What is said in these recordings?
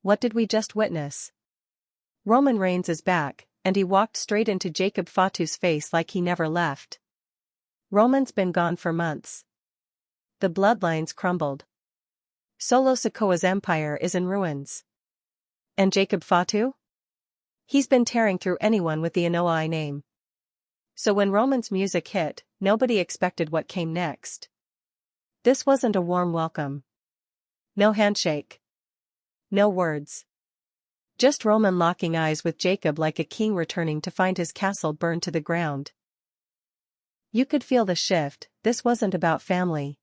What did we just witness? Roman Reigns is back, and he walked straight into Jacob Fatu's face like he never left. Roman's been gone for months. The bloodlines crumbled. Solo Sikoa's empire is in ruins. And Jacob Fatu? He's been tearing through anyone with the Anoa'i name. So when Roman's music hit, nobody expected what came next. This wasn't a warm welcome. No handshake. No words. Just Roman locking eyes with Jacob like a king returning to find his castle burned to the ground. You could feel the shift. This wasn't about family.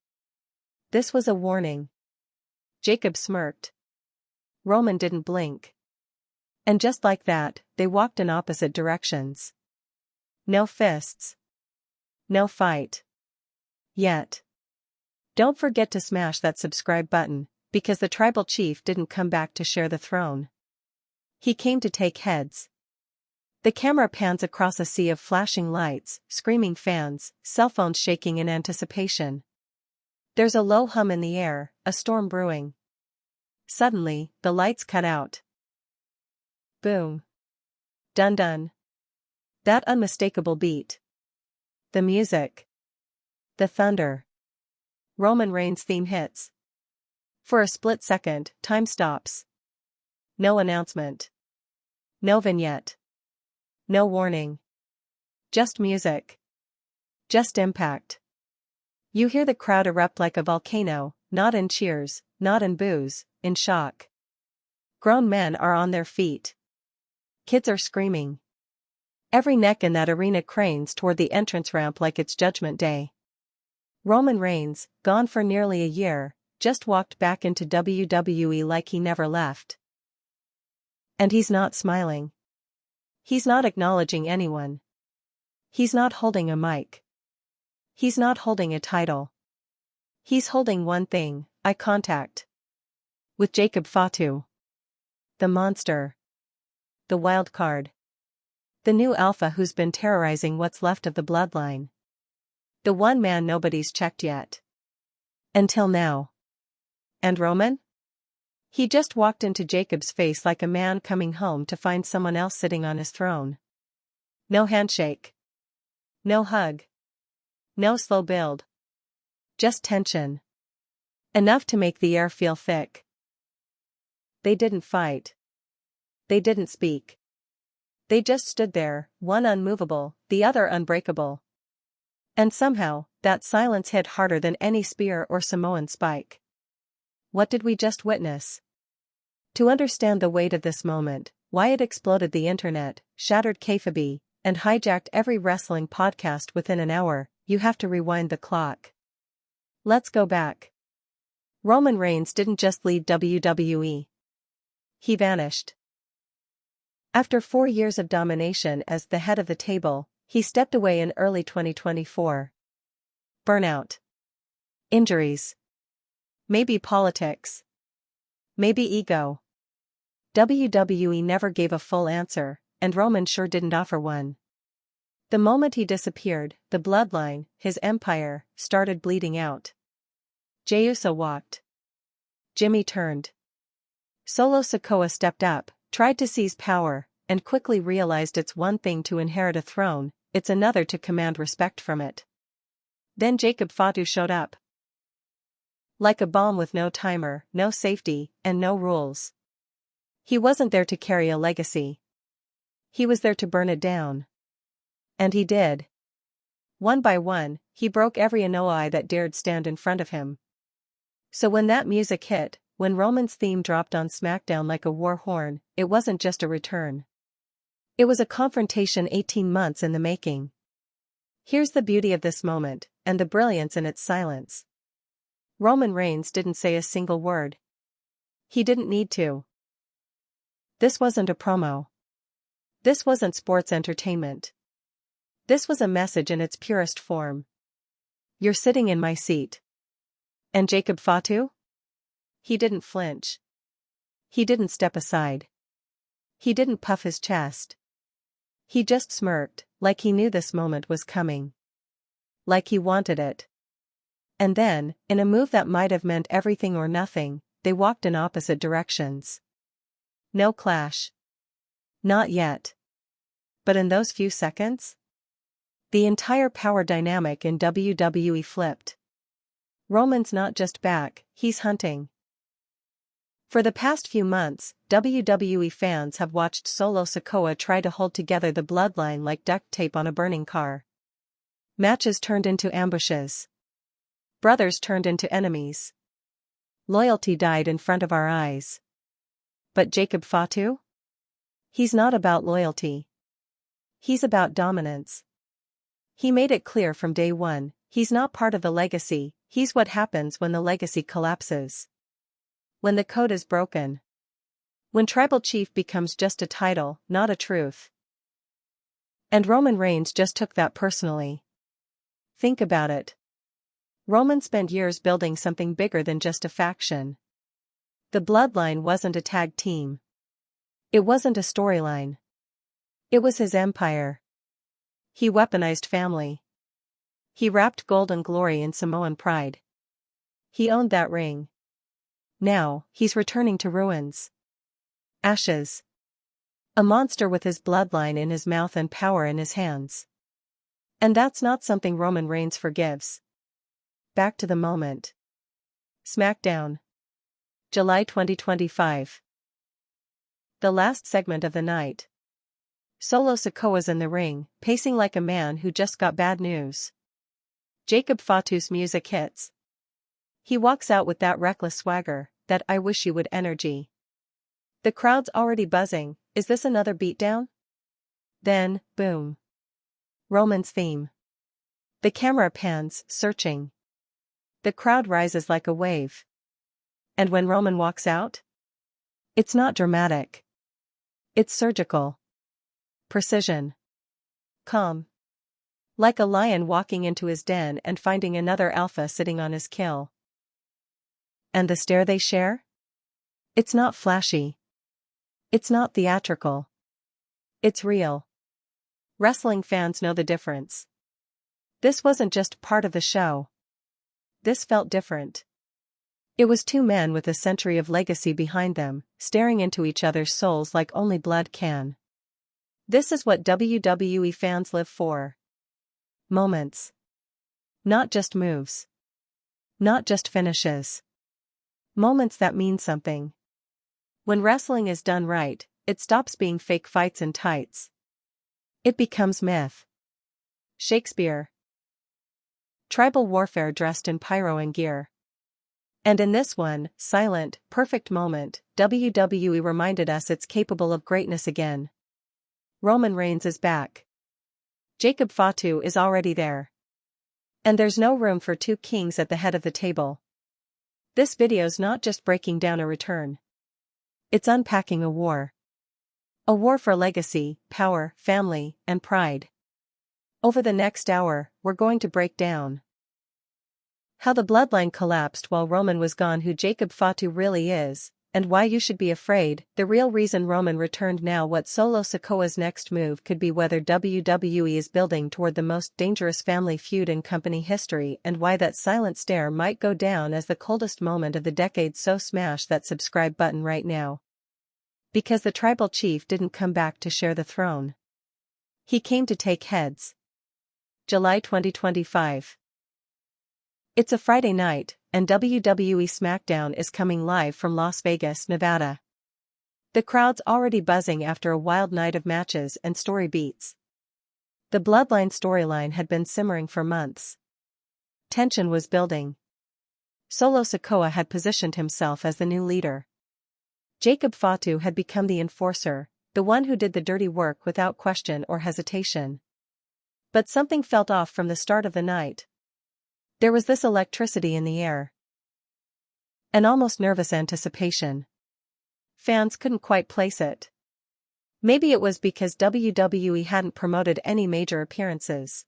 This was a warning. Jacob smirked. Roman didn't blink. And just like that, they walked in opposite directions. No fists. No fight. Yet. Don't forget to smash that subscribe button, because the tribal chief didn't come back to share the throne. He came to take heads. The camera pans across a sea of flashing lights, screaming fans, cell phones shaking in anticipation. There's a low hum in the air, a storm brewing. Suddenly, the lights cut out. Boom. Dun dun. That unmistakable beat. The music. The thunder. Roman Reigns' theme hits. For a split second, time stops. No announcement. No vignette. No warning. Just music. Just impact. You hear the crowd erupt like a volcano, not in cheers, not in boos, in shock. Grown men are on their feet. Kids are screaming. Every neck in that arena cranes toward the entrance ramp like it's Judgment Day. Roman Reigns, gone for nearly a year, just walked back into WWE like he never left. And he's not smiling. He's not acknowledging anyone. He's not holding a mic. He's not holding a title. He's holding one thing, eye contact. With Jacob Fatu. The monster. The wild card. The new alpha who's been terrorizing what's left of the bloodline. The one man nobody's checked yet. Until now. And Roman? He just walked into Jacob's face like a man coming home to find someone else sitting on his throne. No handshake. No hug. No slow build. Just tension. Enough to make the air feel thick. They didn't fight. They didn't speak. They just stood there, one unmovable, the other unbreakable. And somehow, that silence hit harder than any spear or Samoan spike. What did we just witness? To understand the weight of this moment, why it exploded the internet, shattered kayfabe, and hijacked every wrestling podcast within an hour, you have to rewind the clock. Let's go back. Roman Reigns didn't just leave WWE. He vanished. After 4 years of domination as the head of the table, he stepped away in early 2024. Burnout. Injuries. Maybe politics. Maybe ego. WWE never gave a full answer, and Roman sure didn't offer one. The moment he disappeared, the bloodline, his empire, started bleeding out. Jey Uso walked. Jimmy turned. Solo Sikoa stepped up, tried to seize power, and quickly realized it's one thing to inherit a throne, it's another to command respect from it. Then Jacob Fatu showed up. Like a bomb with no timer, no safety, and no rules. He wasn't there to carry a legacy. He was there to burn it down. And he did. One by one, he broke every Anoa'i that dared stand in front of him. So when that music hit, when Roman's theme dropped on SmackDown like a war horn, it wasn't just a return. It was a confrontation 18 months in the making. Here's the beauty of this moment, and the brilliance in its silence. Roman Reigns didn't say a single word. He didn't need to. This wasn't a promo. This wasn't sports entertainment. This was a message in its purest form. You're sitting in my seat. And Jacob Fatu? He didn't flinch. He didn't step aside. He didn't puff his chest. He just smirked, like he knew this moment was coming. Like he wanted it. And then, in a move that might have meant everything or nothing, they walked in opposite directions. No clash. Not yet. But in those few seconds, the entire power dynamic in WWE flipped. Roman's not just back, he's hunting. For the past few months, WWE fans have watched Solo Sikoa try to hold together the Bloodline like duct tape on a burning car. Matches turned into ambushes. Brothers turned into enemies. Loyalty died in front of our eyes. But Jacob Fatu? He's not about loyalty. He's about dominance. He made it clear from day one, he's not part of the legacy, he's what happens when the legacy collapses. When the code is broken. When tribal chief becomes just a title, not a truth. And Roman Reigns just took that personally. Think about it. Roman spent years building something bigger than just a faction. The Bloodline wasn't a tag team. It wasn't a storyline. It was his empire. He weaponized family. He wrapped golden glory in Samoan pride. He owned that ring. Now, he's returning to ruins. Ashes. A monster with his bloodline in his mouth and power in his hands. And that's not something Roman Reigns forgives. Back to the moment. SmackDown. July 2025. The last segment of the night. Solo Sikoa's in the ring, pacing like a man who just got bad news. Jacob Fatu's music hits. He walks out with that reckless swagger, that I wish you would energy. The crowd's already buzzing, is this another beatdown? Then, boom. Roman's theme. The camera pans, searching. The crowd rises like a wave. And when Roman walks out? It's not dramatic. It's surgical. Precision. Calm. Like a lion walking into his den and finding another alpha sitting on his kill. And the stare they share? It's not flashy. It's not theatrical. It's real. Wrestling fans know the difference. This wasn't just part of the show. This felt different. It was two men with a century of legacy behind them, staring into each other's souls like only blood can. This is what WWE fans live for. Moments. Not just moves. Not just finishes. Moments that mean something. When wrestling is done right, it stops being fake fights in tights. It becomes myth. Shakespeare. Tribal warfare dressed in pyro and gear. And in this one, silent, perfect moment, WWE reminded us it's capable of greatness again. Roman Reigns is back. Jacob Fatu is already there. And there's no room for two kings at the head of the table. This video's not just breaking down a return. It's unpacking a war. A war for legacy, power, family, and pride. Over the next hour, we're going to break down how the bloodline collapsed while Roman was gone, who Jacob Fatu really is, and why you should be afraid, the real reason Roman returned now, what Solo Sikoa's next move could be, whether WWE is building toward the most dangerous family feud in company history, and why that silent stare might go down as the coldest moment of the decade. So smash that subscribe button right now. Because the tribal chief didn't come back to share the throne. He came to take heads. July 2025. It's a Friday night, and WWE SmackDown is coming live from Las Vegas, Nevada. The crowd's already buzzing after a wild night of matches and story beats. The Bloodline storyline had been simmering for months. Tension was building. Solo Sikoa had positioned himself as the new leader. Jacob Fatu had become the enforcer, the one who did the dirty work without question or hesitation. But something felt off from the start of the night. There was this electricity in the air. An almost nervous anticipation. Fans couldn't quite place it. Maybe it was because WWE hadn't promoted any major appearances.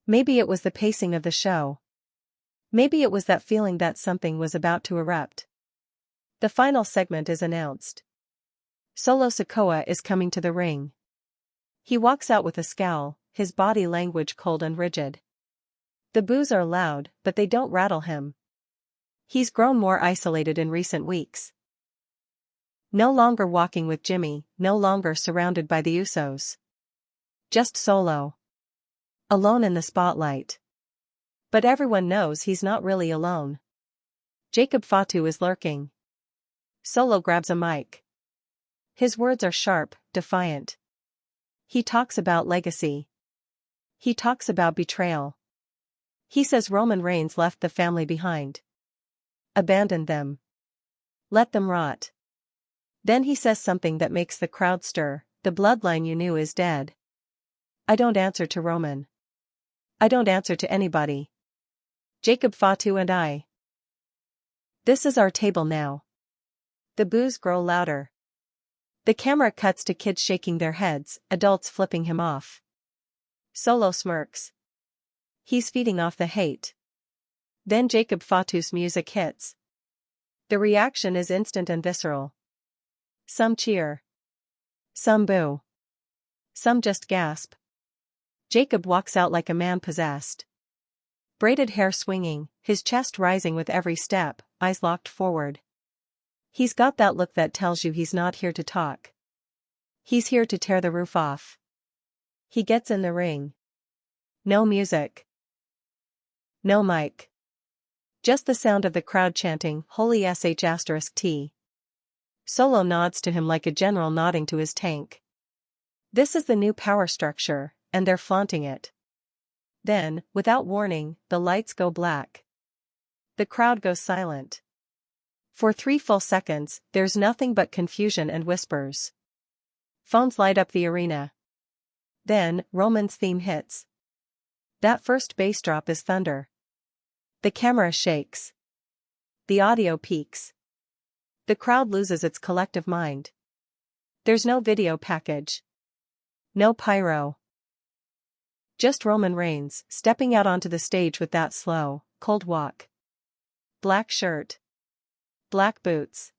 Maybe it was the pacing of the show. Maybe it was that feeling that something was about to erupt. The final segment is announced. Solo Sikoa is coming to the ring. He walks out with a scowl, his body language cold and rigid. The boos are loud, but they don't rattle him. He's grown more isolated in recent weeks. No longer walking with Jimmy, no longer surrounded by the Usos. Just solo. Alone in the spotlight. But everyone knows he's not really alone. Jacob Fatu is lurking. Solo grabs a mic. His words are sharp, defiant. He talks about legacy. He talks about betrayal. He says Roman Reigns left the family behind. Abandoned them. Let them rot. Then he says something that makes the crowd stir. The bloodline you knew is dead. I don't answer to Roman. I don't answer to anybody. Jacob Fatu and I. This is our table now. The boos grow louder. The camera cuts to kids shaking their heads, adults flipping him off. Solo smirks. He's feeding off the hate. Then Jacob Fatu's music hits. The reaction is instant and visceral. Some cheer. Some boo. Some just gasp. Jacob walks out like a man possessed. Braided hair swinging, his chest rising with every step, eyes locked forward. He's got that look that tells you he's not here to talk. He's here to tear the roof off. He gets in the ring. No music. No mic. Just the sound of the crowd chanting, Holy sh**T. Solo nods to him like a general nodding to his tank. This is the new power structure, and they're flaunting it. Then, without warning, the lights go black. The crowd goes silent. For 3 full seconds, there's nothing but confusion and whispers. Phones light up the arena. Then, Roman's theme hits. That first bass drop is thunder. The camera shakes. The audio peaks. The crowd loses its collective mind. There's no video package. No pyro. Just Roman Reigns, stepping out onto the stage with that slow, cold walk. Black shirt. Black boots.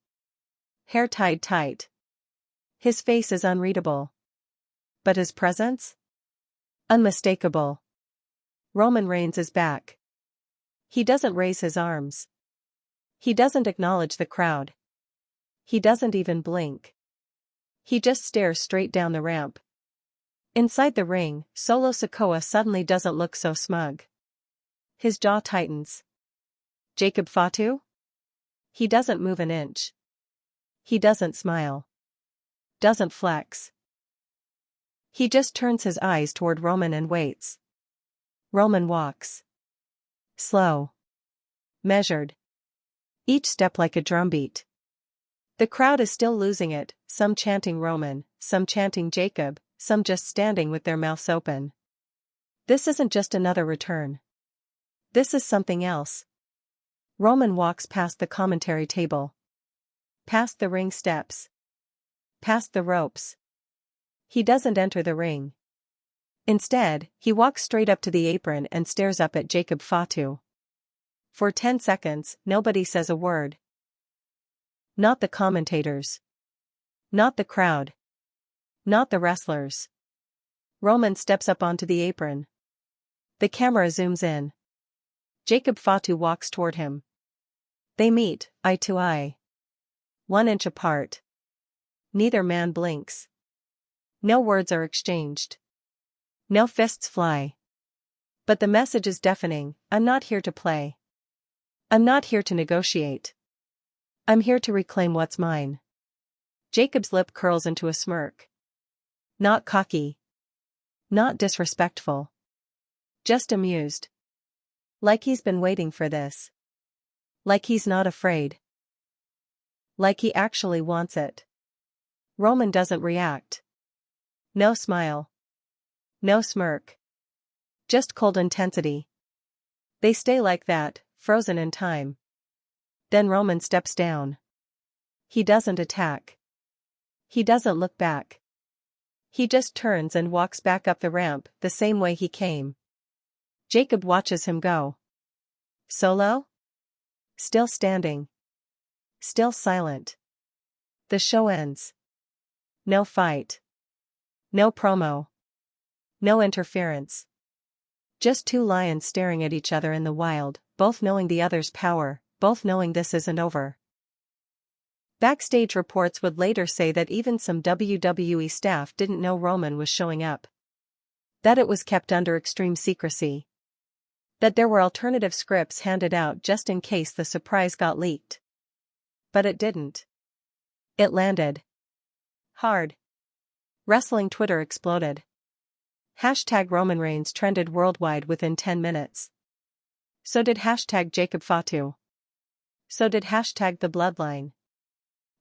Hair tied tight. His face is unreadable. But his presence? Unmistakable. Roman Reigns is back. He doesn't raise his arms. He doesn't acknowledge the crowd. He doesn't even blink. He just stares straight down the ramp. Inside the ring, Solo Sikoa suddenly doesn't look so smug. His jaw tightens. Jacob Fatu? He doesn't move an inch. He doesn't smile. Doesn't flex. He just turns his eyes toward Roman and waits. Roman walks. Slow. Measured. Each step like a drumbeat. The crowd is still losing it, some chanting Roman, some chanting Jacob, some just standing with their mouths open. This isn't just another return. This is something else. Roman walks past the commentary table. Past the ring steps. Past the ropes. He doesn't enter the ring. Instead, he walks straight up to the apron and stares up at Jacob Fatu. For 10 seconds, nobody says a word. Not the commentators. Not the crowd. Not the wrestlers. Roman steps up onto the apron. The camera zooms in. Jacob Fatu walks toward him. They meet, eye to eye. 1 inch apart. Neither man blinks. No words are exchanged. No fists fly. But the message is deafening. I'm not here to play. I'm not here to negotiate. I'm here to reclaim what's mine. Jacob's lip curls into a smirk. Not cocky. Not disrespectful. Just amused. Like he's been waiting for this. Like he's not afraid. Like he actually wants it. Roman doesn't react. No smile. No smirk. Just cold intensity. They stay like that, frozen in time. Then Roman steps down. He doesn't attack. He doesn't look back. He just turns and walks back up the ramp, the same way he came. Jacob watches him go. Solo? Still standing. Still silent. The show ends. No fight. No promo. No interference. Just 2 lions staring at each other in the wild, both knowing the other's power, both knowing this isn't over. Backstage reports would later say that even some WWE staff didn't know Roman was showing up. That it was kept under extreme secrecy. That there were alternative scripts handed out just in case the surprise got leaked. But it didn't. It landed. Hard. Wrestling Twitter exploded. Hashtag Roman Reigns trended worldwide within 10 minutes. So did hashtag Jacob Fatu. So did hashtag the Bloodline.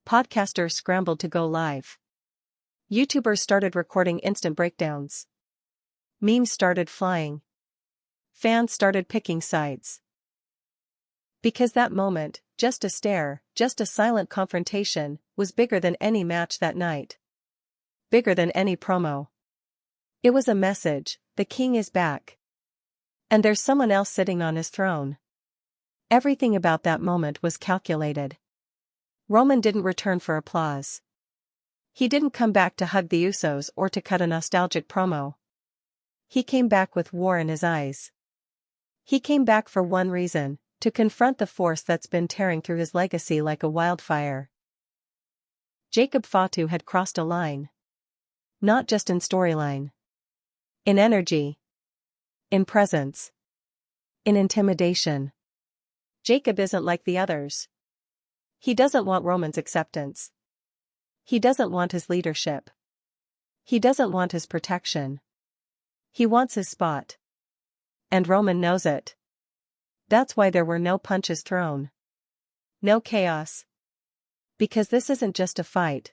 Podcasters scrambled to go live. YouTubers started recording instant breakdowns. Memes started flying. Fans started picking sides. Because that moment, just a stare, just a silent confrontation, was bigger than any match that night. Bigger than any promo. It was a message: the king is back. And there's someone else sitting on his throne. Everything about that moment was calculated. Roman didn't return for applause. He didn't come back to hug the Usos or to cut a nostalgic promo. He came back with war in his eyes. He came back for one reason: to confront the force that's been tearing through his legacy like a wildfire. Jacob Fatu had crossed a line. Not just in storyline. In energy. In presence. In intimidation. Jacob isn't like the others. He doesn't want Roman's acceptance. He doesn't want his leadership. He doesn't want his protection. He wants his spot. And Roman knows it. That's why there were no punches thrown. No chaos. Because this isn't just a fight.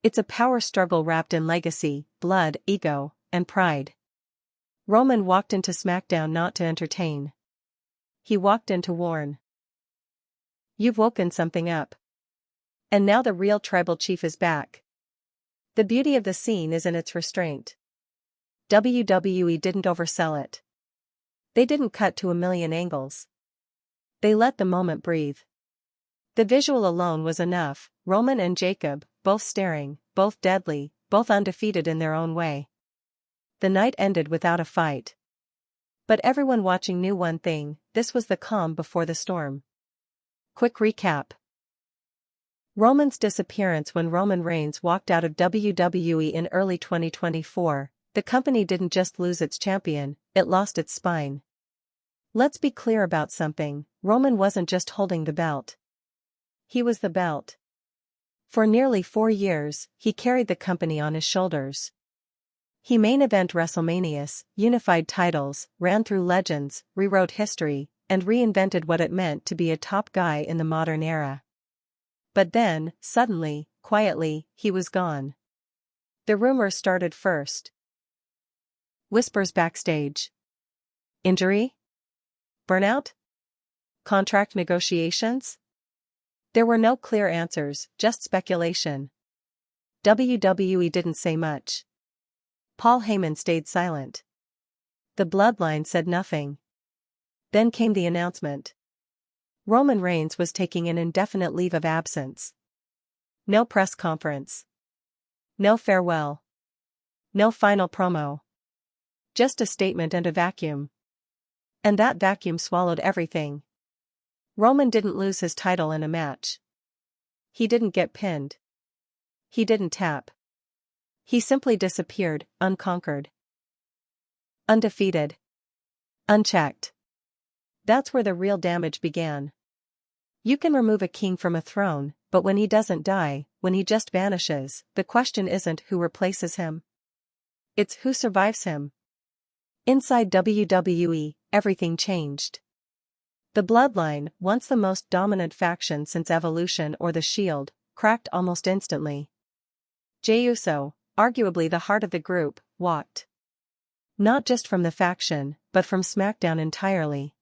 It's a power struggle wrapped in legacy, blood, ego, and pride. Roman walked into SmackDown not to entertain. He walked in to warn. You've woken something up. And now the real tribal chief is back. The beauty of the scene is in its restraint. WWE didn't oversell it. They didn't cut to a million angles. They let the moment breathe. The visual alone was enough: Roman and Jacob, both staring, both deadly, both undefeated in their own way. The night ended without a fight. But everyone watching knew one thing: this was the calm before the storm. Quick recap. Roman's disappearance. When Roman Reigns walked out of WWE in early 2024, the company didn't just lose its champion, it lost its spine. Let's be clear about something: Roman wasn't just holding the belt. He was the belt. For nearly 4 years, he carried the company on his shoulders. He main event WrestleManias, unified titles, ran through legends, rewrote history, and reinvented what it meant to be a top guy in the modern era. But then, suddenly, quietly, he was gone. The rumors started first. Whispers backstage. Injury? Burnout? Contract negotiations? There were no clear answers, just speculation. WWE didn't say much. Paul Heyman stayed silent. The Bloodline said nothing. Then came the announcement. Roman Reigns was taking an indefinite leave of absence. No press conference. No farewell. No final promo. Just a statement and a vacuum. And that vacuum swallowed everything. Roman didn't lose his title in a match. He didn't get pinned. He didn't tap. He simply disappeared, unconquered. Undefeated. Unchecked. That's where the real damage began. You can remove a king from a throne, but when he doesn't die, when he just vanishes, the question isn't who replaces him. It's who survives him. Inside WWE, everything changed. The Bloodline, once the most dominant faction since Evolution or The Shield, cracked almost instantly. Jey Uso, arguably the heart of the group, walked. Not just from the faction, but from SmackDown entirely.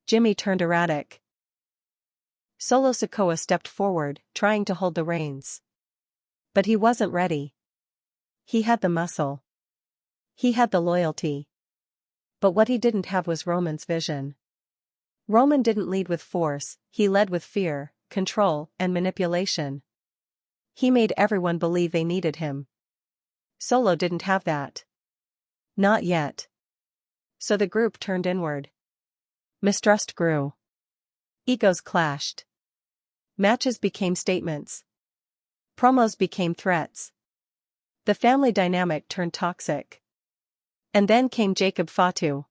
Jimmy turned erratic. Solo Sikoa stepped forward, trying to hold the reins. But he wasn't ready. He had the muscle. He had the loyalty. But what he didn't have was Roman's vision. Roman didn't lead with force, he led with fear, control, and manipulation. He made everyone believe they needed him. Solo didn't have that. Not yet. So the group turned inward. Mistrust grew. Egos clashed. Matches became statements. Promos became threats. The family dynamic turned toxic. And then came Jacob Fatu.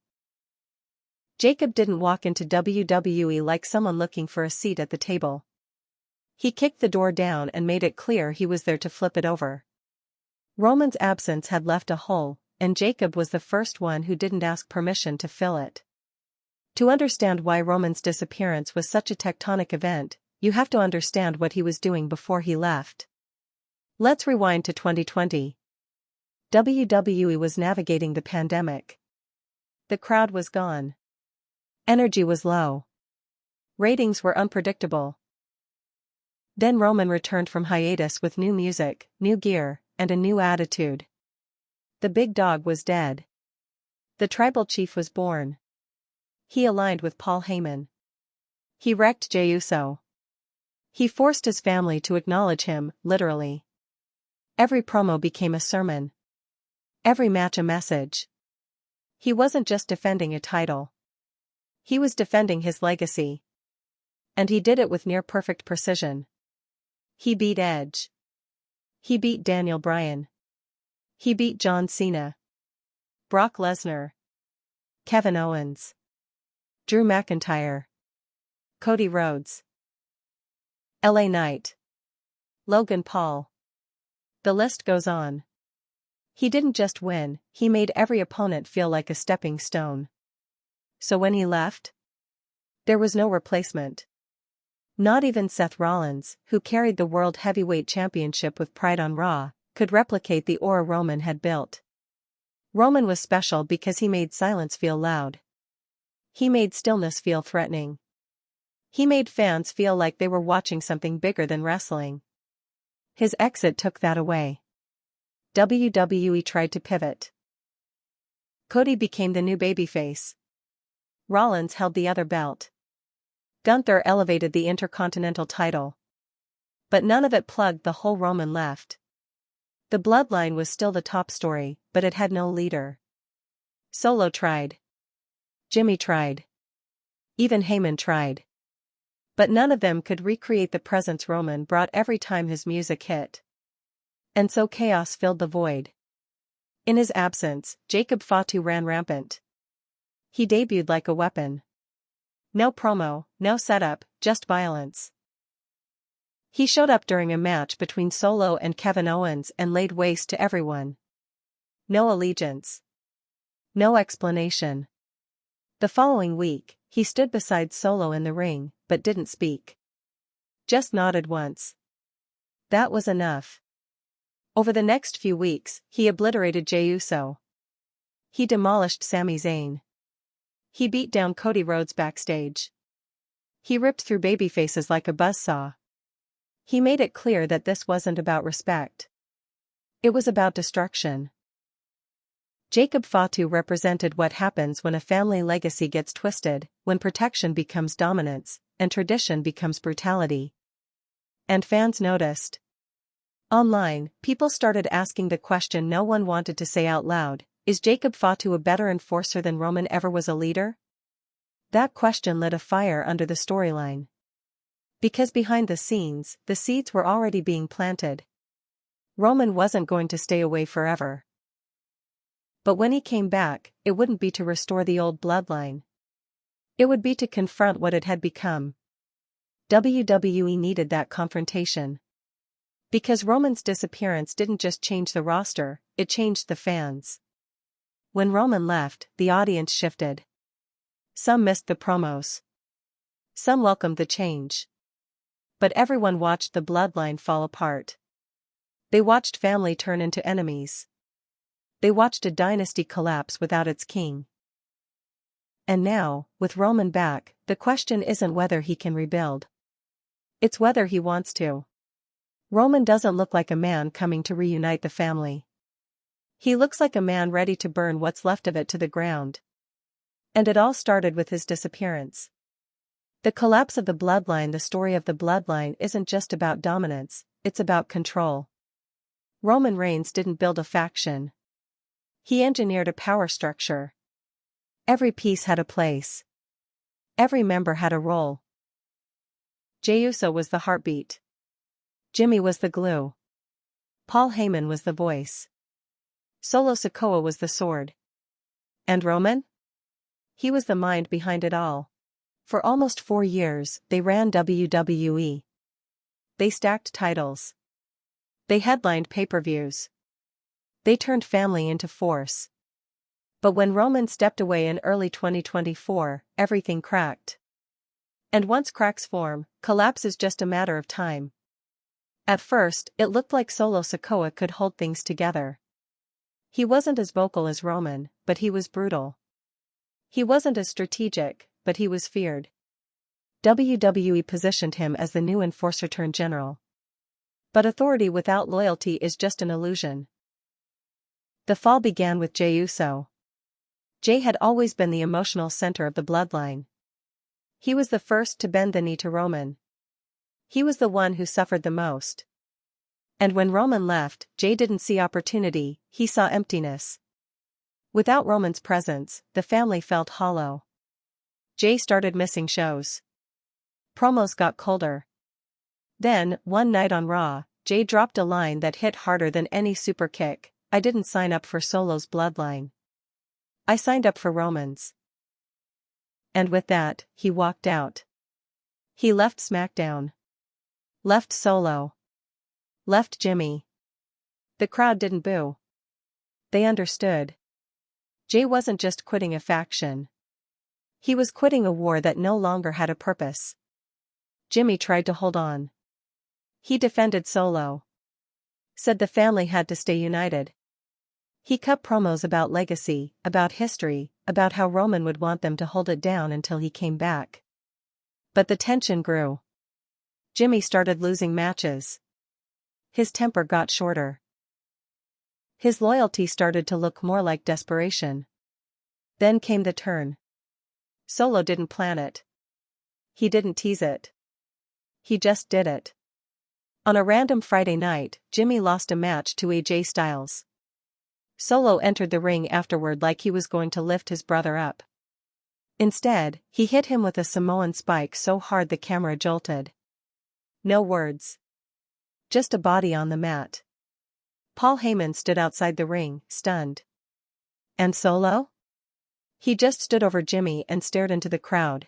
Jacob didn't walk into WWE like someone looking for a seat at the table. He kicked the door down and made it clear he was there to flip it over. Roman's absence had left a hole, and Jacob was the first one who didn't ask permission to fill it. To understand why Roman's disappearance was such a tectonic event, you have to understand what he was doing before he left. Let's rewind to 2020. WWE was navigating the pandemic. The crowd was gone. Energy was low. Ratings were unpredictable. Then Roman returned from hiatus with new music, new gear, and a new attitude. The big dog was dead. The tribal chief was born. He aligned with Paul Heyman. He wrecked Jey Uso. He forced his family to acknowledge him, literally. Every promo became a sermon. Every match a message. He wasn't just defending a title. He was defending his legacy. And he did it with near-perfect precision. He beat Edge. He beat Daniel Bryan. He beat John Cena. Brock Lesnar. Kevin Owens. Drew McIntyre. Cody Rhodes. LA Knight. Logan Paul. The list goes on. He didn't just win, he made every opponent feel like a stepping stone. So when he left, there was no replacement. Not even Seth Rollins, who carried the World Heavyweight Championship with pride on Raw, could replicate the aura Roman had built. Roman was special because he made silence feel loud. He made stillness feel threatening. He made fans feel like they were watching something bigger than wrestling. His exit took that away. WWE tried to pivot. Cody became the new babyface. Rollins held the other belt. Gunther elevated the Intercontinental title. But none of it plugged the hole Roman left. The Bloodline was still the top story, but it had no leader. Solo tried. Jimmy tried. Even Heyman tried. But none of them could recreate the presence Roman brought every time his music hit. And so chaos filled the void. In his absence, Jacob Fatu ran rampant. He debuted like a weapon. No promo, no setup, just violence. He showed up during a match between Solo and Kevin Owens and laid waste to everyone. No allegiance. No explanation. The following week, he stood beside Solo in the ring, but didn't speak. Just nodded once. That was enough. Over the next few weeks, he obliterated Jey Uso. He demolished Sami Zayn. He beat down Cody Rhodes backstage. He ripped through babyfaces like a buzzsaw. He made it clear that this wasn't about respect. It was about destruction. Jacob Fatu represented what happens when a family legacy gets twisted, when protection becomes dominance, and tradition becomes brutality. And fans noticed. Online, people started asking the question no one wanted to say out loud: is Jacob Fatu a better enforcer than Roman ever was a leader? That question lit a fire under the storyline. Because behind the scenes, the seeds were already being planted. Roman wasn't going to stay away forever. But when he came back, it wouldn't be to restore the old bloodline. It would be to confront what it had become. WWE needed that confrontation. Because Roman's disappearance didn't just change the roster, it changed the fans. When Roman left, the audience shifted. Some missed the promos. Some welcomed the change. But everyone watched the bloodline fall apart. They watched family turn into enemies. They watched a dynasty collapse without its king. And now, with Roman back, the question isn't whether he can rebuild. It's whether he wants to. Roman doesn't look like a man coming to reunite the family. He looks like a man ready to burn what's left of it to the ground. And it all started with his disappearance. The collapse of the bloodline. The story of the bloodline isn't just about dominance, it's about control. Roman Reigns didn't build a faction. He engineered a power structure. Every piece had a place. Every member had a role. Jey Uso was the heartbeat. Jimmy was the glue. Paul Heyman was the voice. Solo Sikoa was the sword. And Roman? He was the mind behind it all. For almost 4 years, they ran WWE. They stacked titles. They headlined pay-per-views. They turned family into force. But when Roman stepped away in early 2024, everything cracked. And once cracks form, collapse is just a matter of time. At first, it looked like Solo Sikoa could hold things together. He wasn't as vocal as Roman, but he was brutal. He wasn't as strategic, but he was feared. WWE positioned him as the new enforcer-turned-general. But authority without loyalty is just an illusion. The fall began with Jey Uso. Jey had always been the emotional center of the bloodline. He was the first to bend the knee to Roman. He was the one who suffered the most. And when Roman left, Jey didn't see opportunity, he saw emptiness. Without Roman's presence, the family felt hollow. Jey started missing shows. Promos got colder. Then, one night on Raw, Jey dropped a line that hit harder than any super kick: "I didn't sign up for Solo's bloodline. I signed up for Roman's." And with that, he walked out. He left SmackDown. Left Solo. Left Jimmy. The crowd didn't boo. They understood. Jey wasn't just quitting a faction. He was quitting a war that no longer had a purpose. Jimmy tried to hold on. He defended Solo. Said the family had to stay united. He cut promos about legacy, about history, about how Roman would want them to hold it down until he came back. But the tension grew. Jimmy started losing matches. His temper got shorter. His loyalty started to look more like desperation. Then came the turn. Solo didn't plan it. He didn't tease it. He just did it. On a random Friday night, Jimmy lost a match to AJ Styles. Solo entered the ring afterward like he was going to lift his brother up. Instead, he hit him with a Samoan spike so hard the camera jolted. No words. Just a body on the mat. Paul Heyman stood outside the ring, stunned. And Solo? He just stood over Jimmy and stared into the crowd.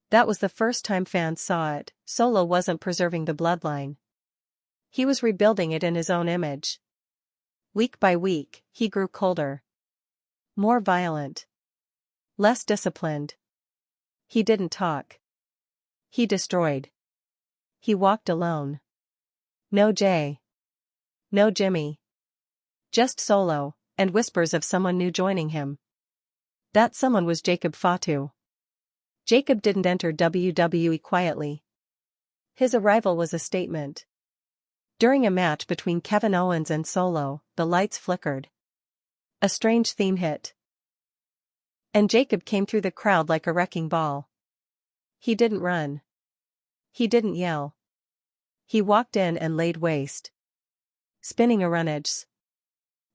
That was the first time fans saw it. Solo wasn't preserving the bloodline. He was rebuilding it in his own image. Week by week, he grew colder. More violent. Less disciplined. He didn't talk. He destroyed. He walked alone. No Jey. No Jimmy. Just Solo, and whispers of someone new joining him. That someone was Jacob Fatu. Jacob didn't enter WWE quietly. His arrival was a statement. During a match between Kevin Owens and Solo, the lights flickered. A strange theme hit. And Jacob came through the crowd like a wrecking ball. He didn't run. He didn't yell. He walked in and laid waste. Spinning runages.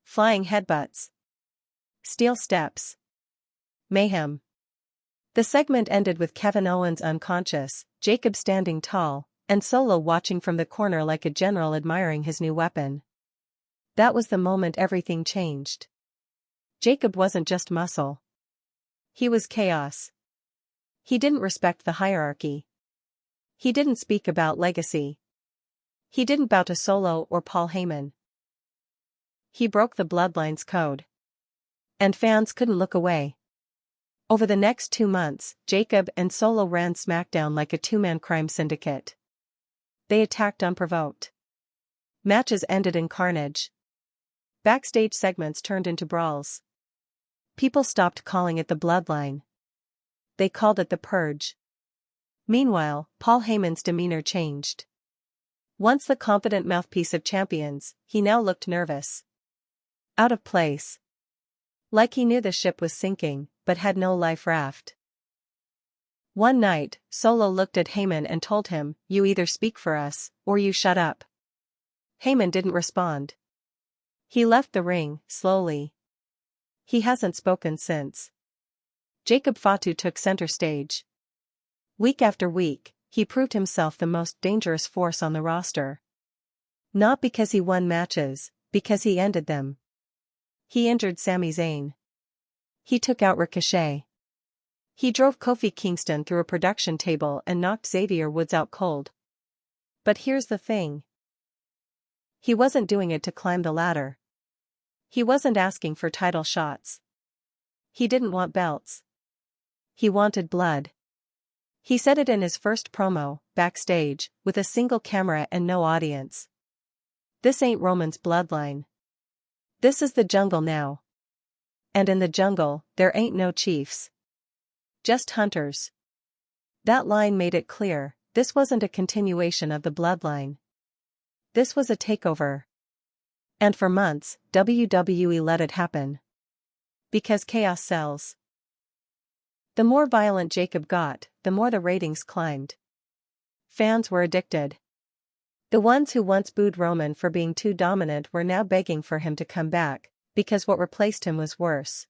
Flying headbutts. Steel steps. Mayhem. The segment ended with Kevin Owens unconscious, Jacob standing tall, and Solo watching from the corner like a general admiring his new weapon. That was the moment everything changed. Jacob wasn't just muscle. He was chaos. He didn't respect the hierarchy. He didn't speak about legacy. He didn't bow to Solo or Paul Heyman. He broke the bloodline's code. And fans couldn't look away. Over the next 2 months, Jacob and Solo ran SmackDown like a two-man crime syndicate. They attacked unprovoked. Matches ended in carnage. Backstage segments turned into brawls. People stopped calling it the Bloodline. They called it the Purge. Meanwhile, Paul Heyman's demeanor changed. Once the confident mouthpiece of champions, he now looked nervous. Out of place. Like he knew the ship was sinking, but had no life raft. One night, Solo looked at Heyman and told him, "You either speak for us, or you shut up." Heyman didn't respond. He left the ring, slowly. He hasn't spoken since. Jacob Fatu took center stage. Week after week, he proved himself the most dangerous force on the roster. Not because he won matches, because he ended them. He injured Sami Zayn. He took out Ricochet. He drove Kofi Kingston through a production table and knocked Xavier Woods out cold. But here's the thing. He wasn't doing it to climb the ladder. He wasn't asking for title shots. He didn't want belts. He wanted blood. He said it in his first promo, backstage, with a single camera and no audience. This ain't Roman's bloodline. This is the jungle now. And in the jungle, there ain't no chiefs. Just hunters. That line made it clear, this wasn't a continuation of the bloodline. This was a takeover. And for months, WWE let it happen. Because chaos sells. The more violent Jacob got, the more the ratings climbed. Fans were addicted. The ones who once booed Roman for being too dominant were now begging for him to come back, because what replaced him was worse.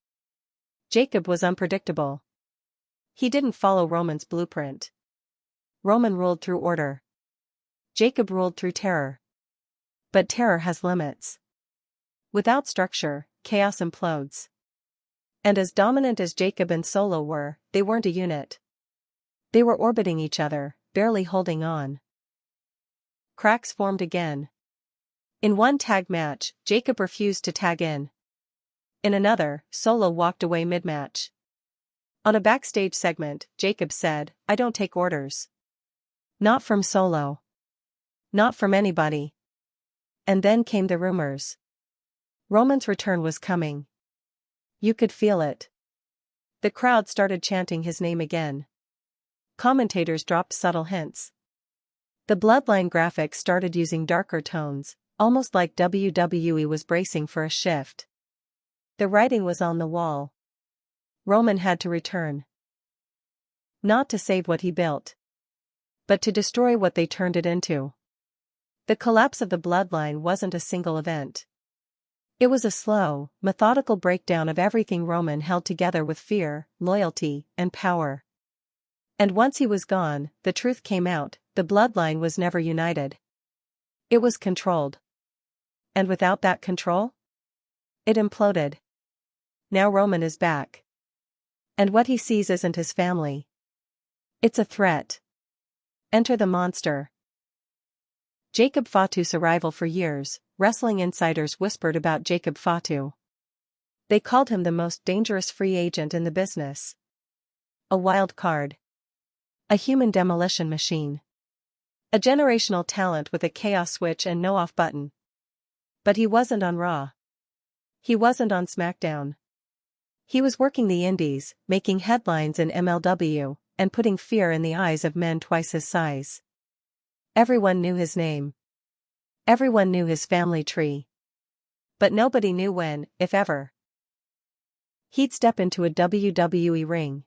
Jacob was unpredictable. He didn't follow Roman's blueprint. Roman ruled through order. Jacob ruled through terror. But terror has limits. Without structure, chaos implodes. And as dominant as Jacob and Solo were, they weren't a unit. They were orbiting each other, barely holding on. Cracks formed again. In one tag match, Jacob refused to tag in. In another, Solo walked away mid-match. On a backstage segment, Jacob said, "I don't take orders. Not from Solo. Not from anybody." And then came the rumors. Roman's return was coming. You could feel it. The crowd started chanting his name again. Commentators dropped subtle hints. The Bloodline graphics started using darker tones, almost like WWE was bracing for a shift. The writing was on the wall. Roman had to return. Not to save what he built, but to destroy what they turned it into. The collapse of the Bloodline wasn't a single event. It was a slow, methodical breakdown of everything Roman held together with fear, loyalty, and power. And once he was gone, the truth came out, the Bloodline was never united. It was controlled. And without that control? It imploded. Now Roman is back. And what he sees isn't his family. It's a threat. Enter the monster. Jacob Fatu's arrival. For years, wrestling insiders whispered about Jacob Fatu. They called him the most dangerous free agent in the business. A wild card. A human demolition machine. A generational talent with a chaos switch and no off button. But he wasn't on Raw. He wasn't on SmackDown. He was working the indies, making headlines in MLW, and putting fear in the eyes of men twice his size. Everyone knew his name. Everyone knew his family tree. But nobody knew when, if ever, he'd step into a WWE ring.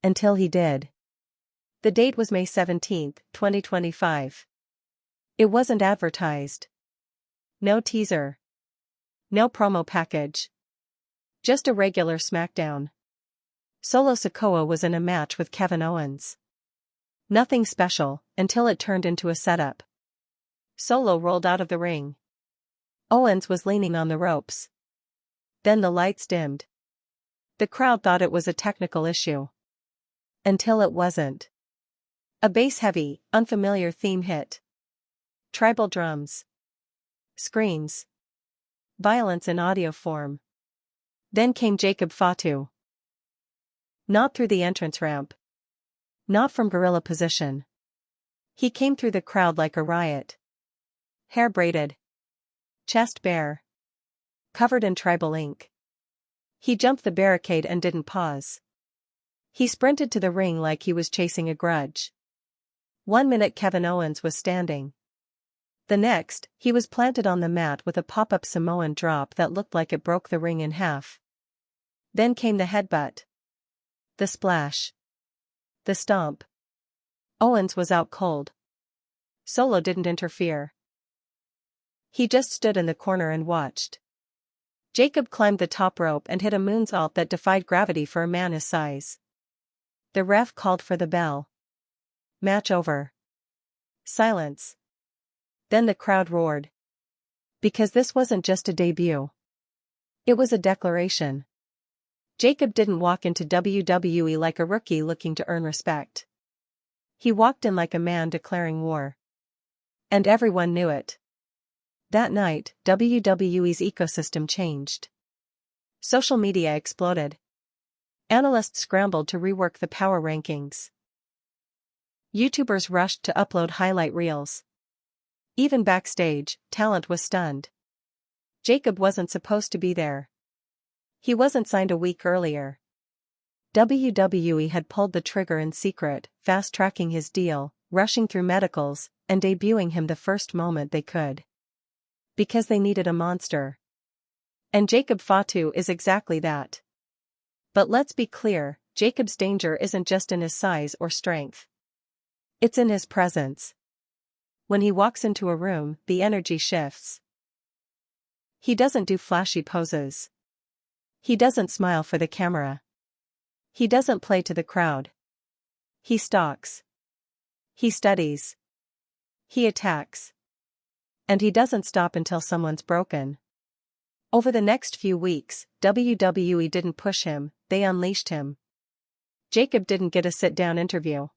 Until he did. The date was May 17, 2025. It wasn't advertised. No teaser. No promo package. Just a regular SmackDown. Solo Sikoa was in a match with Kevin Owens. Nothing special, until it turned into a setup. Solo rolled out of the ring. Owens was leaning on the ropes. Then the lights dimmed. The crowd thought it was a technical issue. Until it wasn't. A bass-heavy, unfamiliar theme hit. Tribal drums. Screams. Violence in audio form. Then came Jacob Fatu. Not through the entrance ramp. Not from gorilla position. He came through the crowd like a riot. Hair braided. Chest bare. Covered in tribal ink. He jumped the barricade and didn't pause. He sprinted to the ring like he was chasing a grudge. 1 minute Kevin Owens was standing. The next, he was planted on the mat with a pop-up Samoan drop that looked like it broke the ring in half. Then came the headbutt. The splash. The stomp. Owens was out cold. Solo didn't interfere. He just stood in the corner and watched. Jacob climbed the top rope and hit a moonsault that defied gravity for a man his size. The ref called for the bell. Match over. Silence. Then the crowd roared. Because this wasn't just a debut. It was a declaration. Jacob didn't walk into WWE like a rookie looking to earn respect. He walked in like a man declaring war. And everyone knew it. That night, WWE's ecosystem changed. Social media exploded. Analysts scrambled to rework the power rankings. YouTubers rushed to upload highlight reels. Even backstage, talent was stunned. Jacob wasn't supposed to be there. He wasn't signed a week earlier. WWE had pulled the trigger in secret, fast-tracking his deal, rushing through medicals, and debuting him the first moment they could. Because they needed a monster. And Jacob Fatu is exactly that. But let's be clear, Jacob's danger isn't just in his size or strength. It's in his presence. When he walks into a room, the energy shifts. He doesn't do flashy poses. He doesn't smile for the camera. He doesn't play to the crowd. He stalks. He studies. He attacks. And he doesn't stop until someone's broken. Over the next few weeks, WWE didn't push him, they unleashed him. Jacob didn't get a sit-down interview.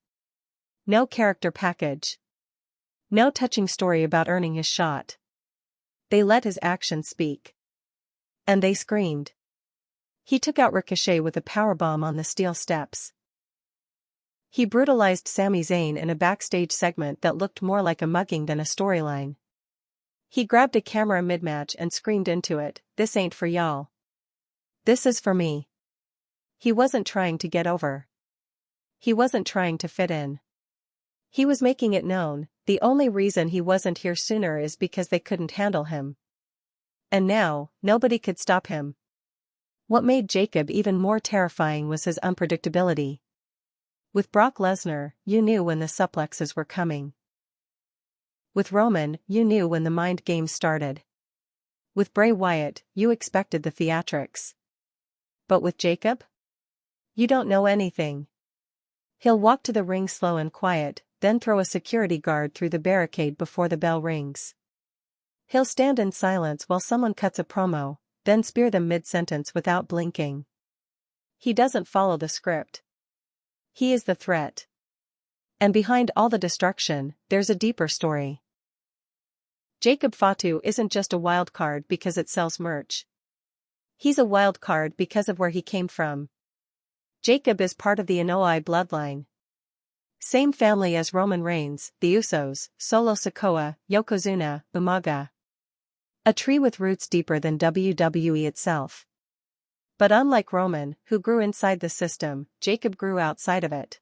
No character package. No touching story about earning his shot. They let his actions speak. And they screamed. He took out Ricochet with a powerbomb on the steel steps. He brutalized Sami Zayn in a backstage segment that looked more like a mugging than a storyline. He grabbed a camera mid-match and screamed into it, "This ain't for y'all. This is for me." He wasn't trying to get over. He wasn't trying to fit in. He was making it known, the only reason he wasn't here sooner is because they couldn't handle him. And now, nobody could stop him. What made Jacob even more terrifying was his unpredictability. With Brock Lesnar, you knew when the suplexes were coming. With Roman, you knew when the mind games started. With Bray Wyatt, you expected the theatrics. But with Jacob? You don't know anything. He'll walk to the ring slow and quiet, then throw a security guard through the barricade before the bell rings. He'll stand in silence while someone cuts a promo, then spear them mid-sentence without blinking. He doesn't follow the script. He is the threat. And behind all the destruction, there's a deeper story. Jacob Fatu isn't just a wild card because it sells merch. He's a wild card because of where he came from. Jacob is part of the Anoa'i bloodline. Same family as Roman Reigns, the Usos, Solo Sikoa, Yokozuna, Umaga. A tree with roots deeper than WWE itself. But unlike Roman, who grew inside the system, Jacob grew outside of it.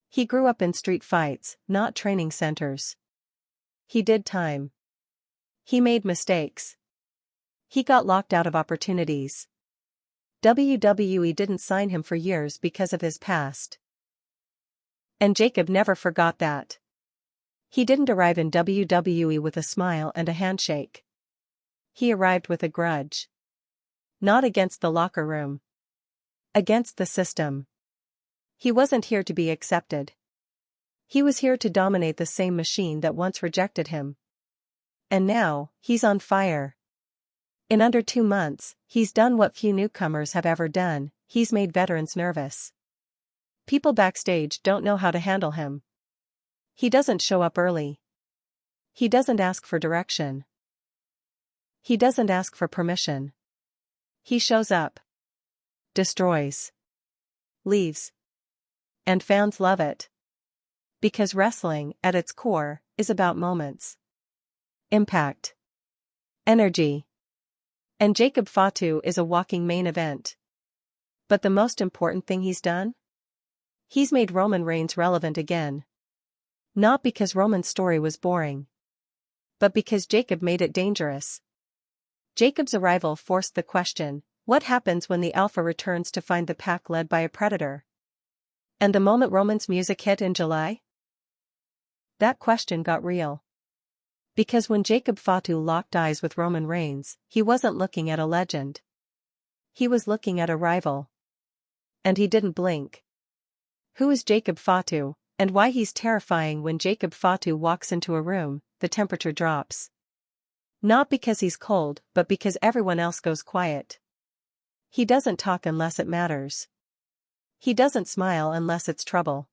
He grew up in street fights, not training centers. He did time. He made mistakes. He got locked out of opportunities. WWE didn't sign him for years because of his past. And Jacob never forgot that. He didn't arrive in WWE with a smile and a handshake. He arrived with a grudge. Not against the locker room. Against the system. He wasn't here to be accepted. He was here to dominate the same machine that once rejected him. And now, he's on fire. In under 2 months, he's done what few newcomers have ever done, he's made veterans nervous. People backstage don't know how to handle him. He doesn't show up early. He doesn't ask for direction. He doesn't ask for permission. He shows up. Destroys. Leaves. And fans love it. Because wrestling, at its core, is about moments. Impact. Energy. And Jacob Fatu is a walking main event. But the most important thing he's done? He's made Roman Reigns relevant again. Not because Roman's story was boring. But because Jacob made it dangerous. Jacob's arrival forced the question, what happens when the Alpha returns to find the pack led by a predator? And the moment Roman's music hit in July? That question got real. Because when Jacob Fatu locked eyes with Roman Reigns, he wasn't looking at a legend. He was looking at a rival. And he didn't blink. Who is Jacob Fatu, and why he's terrifying. When Jacob Fatu walks into a room, the temperature drops. Not because he's cold, but because everyone else goes quiet. He doesn't talk unless it matters. He doesn't smile unless it's trouble.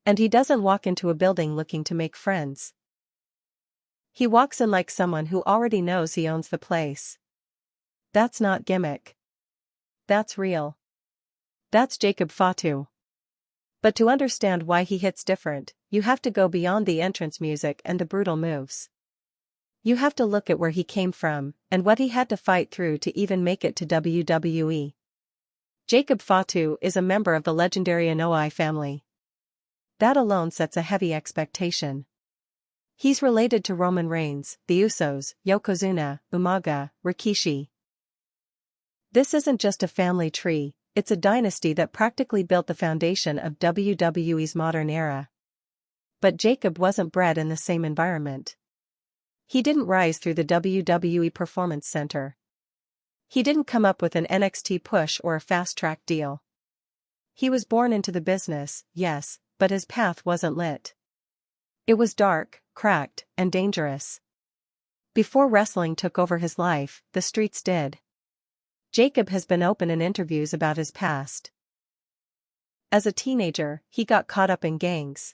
And he doesn't walk into a building looking to make friends. He walks in like someone who already knows he owns the place. That's not gimmick. That's real. That's Jacob Fatu. But to understand why he hits different, you have to go beyond the entrance music and the brutal moves. You have to look at where he came from, and what he had to fight through to even make it to WWE. Jacob Fatu is a member of the legendary Anoa'i family. That alone sets a heavy expectation. He's related to Roman Reigns, the Usos, Yokozuna, Umaga, Rikishi. This isn't just a family tree, it's a dynasty that practically built the foundation of WWE's modern era. But Jacob wasn't bred in the same environment. He didn't rise through the WWE Performance Center. He didn't come up with an NXT push or a fast-track deal. He was born into the business, yes, but his path wasn't lit. It was dark, cracked, and dangerous. Before wrestling took over his life, the streets did. Jacob has been open in interviews about his past. As a teenager, he got caught up in gangs,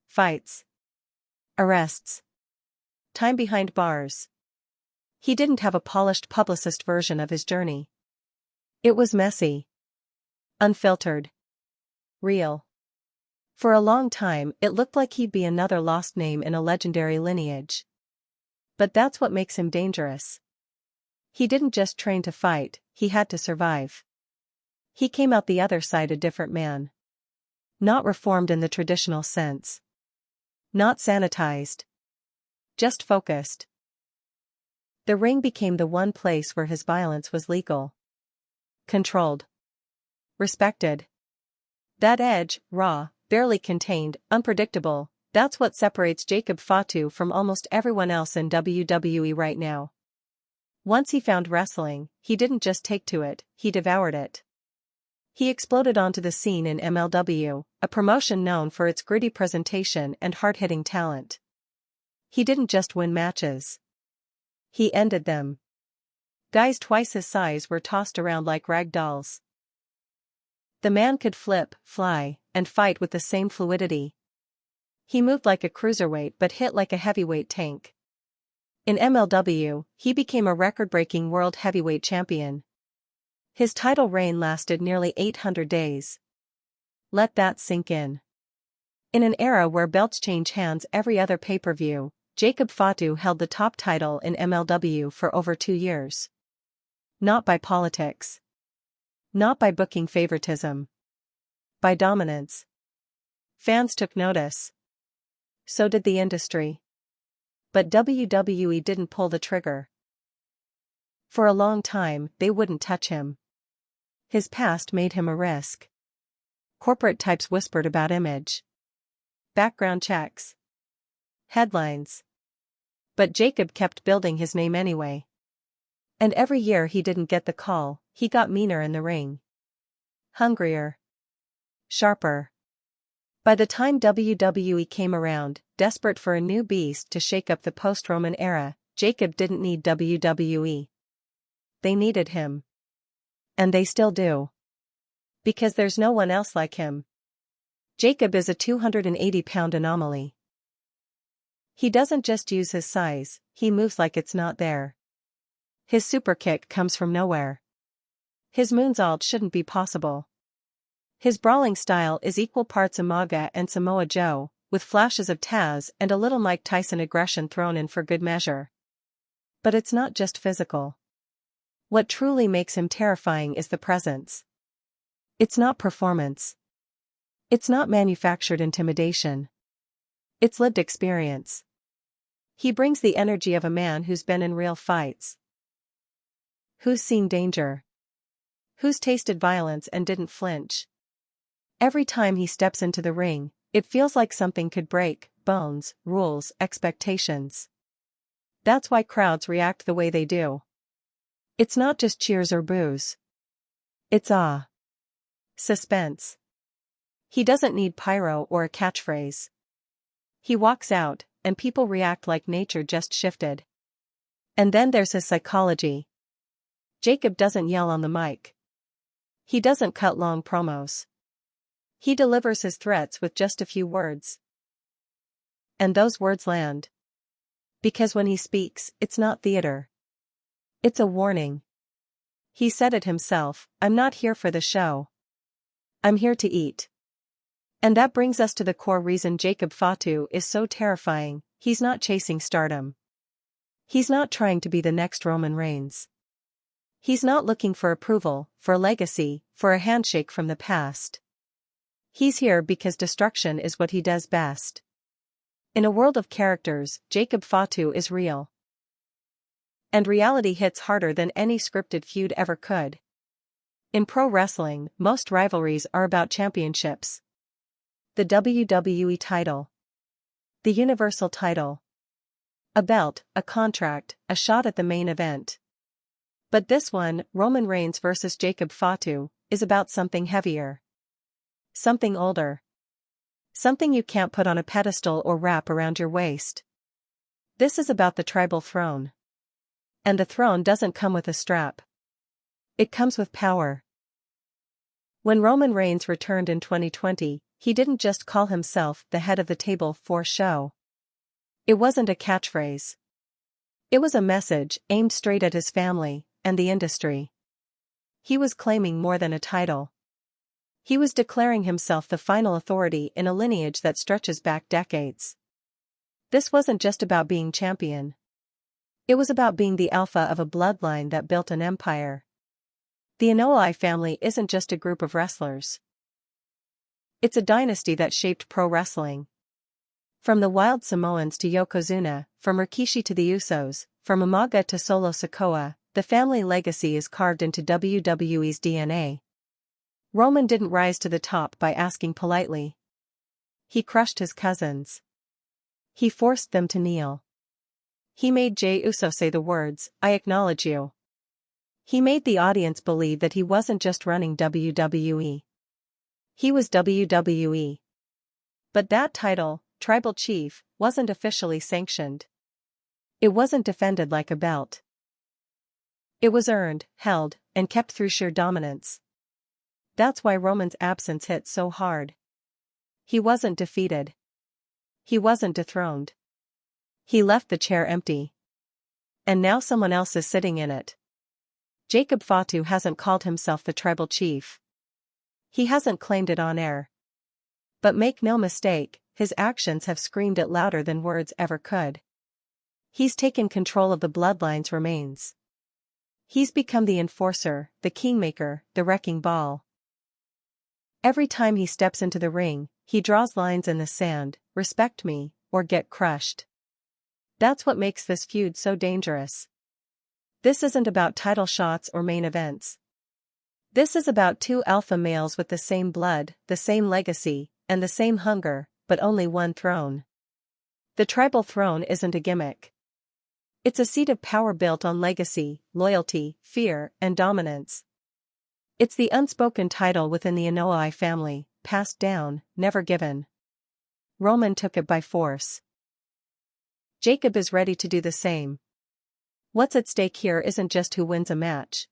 fights, arrests, time behind bars. He didn't have a polished publicist version of his journey. It was messy, unfiltered, real. For a long time, it looked like he'd be another lost name in a legendary lineage. But that's what makes him dangerous. He didn't just train to fight, he had to survive. He came out the other side a different man. Not reformed in the traditional sense. Not sanitized. Just focused. The ring became the one place where his violence was legal. Controlled. Respected. That edge, raw, barely contained, unpredictable, that's what separates Jacob Fatu from almost everyone else in WWE right now. Once he found wrestling, he didn't just take to it, he devoured it. He exploded onto the scene in MLW, a promotion known for its gritty presentation and hard-hitting talent. He didn't just win matches. He ended them. Guys twice his size were tossed around like rag dolls. The man could flip, fly, and fight with the same fluidity. He moved like a cruiserweight but hit like a heavyweight tank. In MLW, he became a record-breaking world heavyweight champion. His title reign lasted nearly 800 days. Let that sink in. In an era where belts change hands every other pay-per-view, Jacob Fatu held the top title in MLW for over 2 years. Not by politics. Not by booking favoritism. By dominance. Fans took notice. So did the industry. But WWE didn't pull the trigger. For a long time, they wouldn't touch him. His past made him a risk. Corporate types whispered about image. Background checks. Headlines. But Jacob kept building his name anyway. And every year he didn't get the call, he got meaner in the ring. Hungrier. Sharper. By the time WWE came around, desperate for a new beast to shake up the post-Roman era, Jacob didn't need WWE. They needed him. And they still do. Because there's no one else like him. Jacob is a 280-pound anomaly. He doesn't just use his size, he moves like it's not there. His superkick comes from nowhere. His moonsault shouldn't be possible. His brawling style is equal parts Umaga and Samoa Joe, with flashes of Taz and a little Mike Tyson aggression thrown in for good measure. But it's not just physical. What truly makes him terrifying is the presence. It's not performance. It's not manufactured intimidation. It's lived experience. He brings the energy of a man who's been in real fights. Who's seen danger? Who's tasted violence and didn't flinch? Every time he steps into the ring, it feels like something could break, bones, rules, expectations. That's why crowds react the way they do. It's not just cheers or boos. It's awe. Suspense. He doesn't need pyro or a catchphrase. He walks out, and people react like nature just shifted. And then there's his psychology. Jacob doesn't yell on the mic. He doesn't cut long promos. He delivers his threats with just a few words. And those words land. Because when he speaks, it's not theater. It's a warning. He said it himself, "I'm not here for the show. I'm here to eat." And that brings us to the core reason Jacob Fatu is so terrifying. He's not chasing stardom. He's not trying to be the next Roman Reigns. He's not looking for approval, for a legacy, for a handshake from the past. He's here because destruction is what he does best. In a world of characters, Jacob Fatu is real. And reality hits harder than any scripted feud ever could. In pro wrestling, most rivalries are about championships. The WWE title. The Universal title. A belt, a contract, a shot at the main event. But this one, Roman Reigns versus Jacob Fatu, is about something heavier. Something older. Something you can't put on a pedestal or wrap around your waist. This is about the tribal throne. And the throne doesn't come with a strap. It comes with power. When Roman Reigns returned in 2020, he didn't just call himself the head of the table for show. It wasn't a catchphrase. It was a message aimed straight at his family and the industry. He was claiming more than a title. He was declaring himself the final authority in a lineage that stretches back decades. This wasn't just about being champion. It was about being the alpha of a bloodline that built an empire. The Anoa'i family isn't just a group of wrestlers. It's a dynasty that shaped pro wrestling. From the Wild Samoans to Yokozuna, from Rikishi to the Usos, from Umaga to Solo Sikoa, the family legacy is carved into WWE's DNA. Roman didn't rise to the top by asking politely. He crushed his cousins. He forced them to kneel. He made Jey Uso say the words, "I acknowledge you." He made the audience believe that he wasn't just running WWE. He was WWE. But that title, Tribal Chief, wasn't officially sanctioned. It wasn't defended like a belt. It was earned, held, and kept through sheer dominance. That's why Roman's absence hit so hard. He wasn't defeated. He wasn't dethroned. He left the chair empty. And now someone else is sitting in it. Jacob Fatu hasn't called himself the Tribal Chief. He hasn't claimed it on air. But make no mistake, his actions have screamed it louder than words ever could. He's taken control of the bloodline's remains. He's become the enforcer, the kingmaker, the wrecking ball. Every time he steps into the ring, he draws lines in the sand, respect me, or get crushed. That's what makes this feud so dangerous. This isn't about title shots or main events. This is about two alpha males with the same blood, the same legacy, and the same hunger, but only one throne. The tribal throne isn't a gimmick. It's a seat of power built on legacy, loyalty, fear, and dominance. It's the unspoken title within the Anoa'i family, passed down, never given. Roman took it by force. Jacob is ready to do the same. What's at stake here isn't just who wins a match.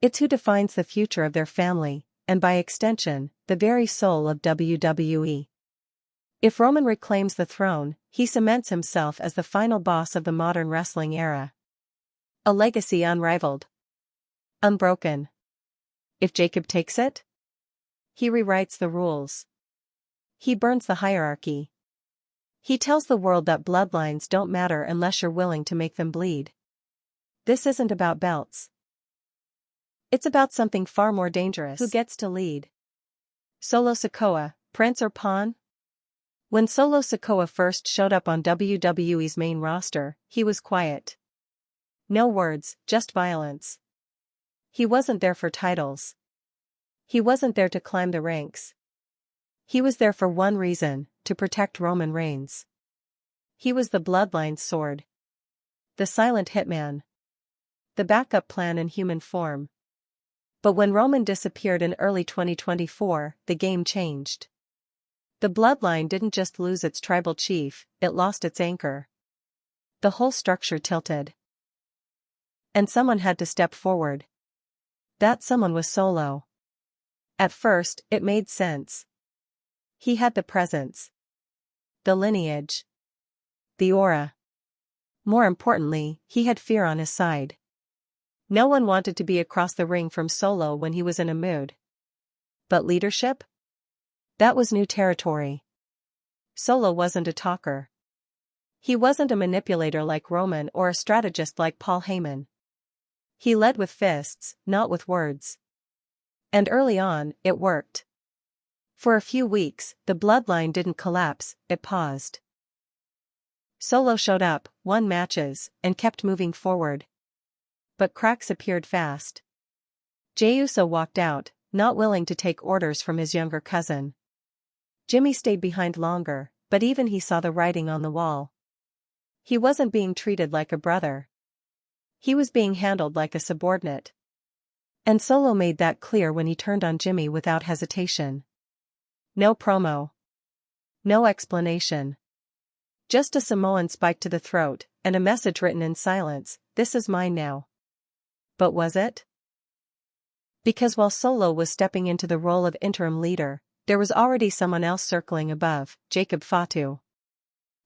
It's who defines the future of their family, and by extension, the very soul of WWE. If Roman reclaims the throne, he cements himself as the final boss of the modern wrestling era. A legacy unrivaled. Unbroken. If Jacob takes it, he rewrites the rules. He burns the hierarchy. He tells the world that bloodlines don't matter unless you're willing to make them bleed. This isn't about belts. It's about something far more dangerous. Who gets to lead? Solo Sikoa, Prince or Pawn? When Solo Sikoa first showed up on WWE's main roster, he was quiet. No words, just violence. He wasn't there for titles. He wasn't there to climb the ranks. He was there for one reason, to protect Roman Reigns. He was the bloodline's sword. The silent hitman. The backup plan in human form. But when Roman disappeared in early 2024, the game changed. The Bloodline didn't just lose its tribal chief, it lost its anchor. The whole structure tilted. And someone had to step forward. That someone was Solo. At first, it made sense. He had the presence. The lineage. The aura. More importantly, he had fear on his side. No one wanted to be across the ring from Solo when he was in a mood. But leadership? That was new territory. Solo wasn't a talker. He wasn't a manipulator like Roman or a strategist like Paul Heyman. He led with fists, not with words. And early on, it worked. For a few weeks, the Bloodline didn't collapse, it paused. Solo showed up, won matches, and kept moving forward. But cracks appeared fast. Jey Uso walked out, not willing to take orders from his younger cousin. Jimmy stayed behind longer, but even he saw the writing on the wall. He wasn't being treated like a brother. He was being handled like a subordinate. And Solo made that clear when he turned on Jimmy without hesitation. No promo. No explanation. Just a Samoan spike to the throat, and a message written in silence, "This is mine now." But was it? Because while Solo was stepping into the role of interim leader, there was already someone else circling above, Jacob Fatu.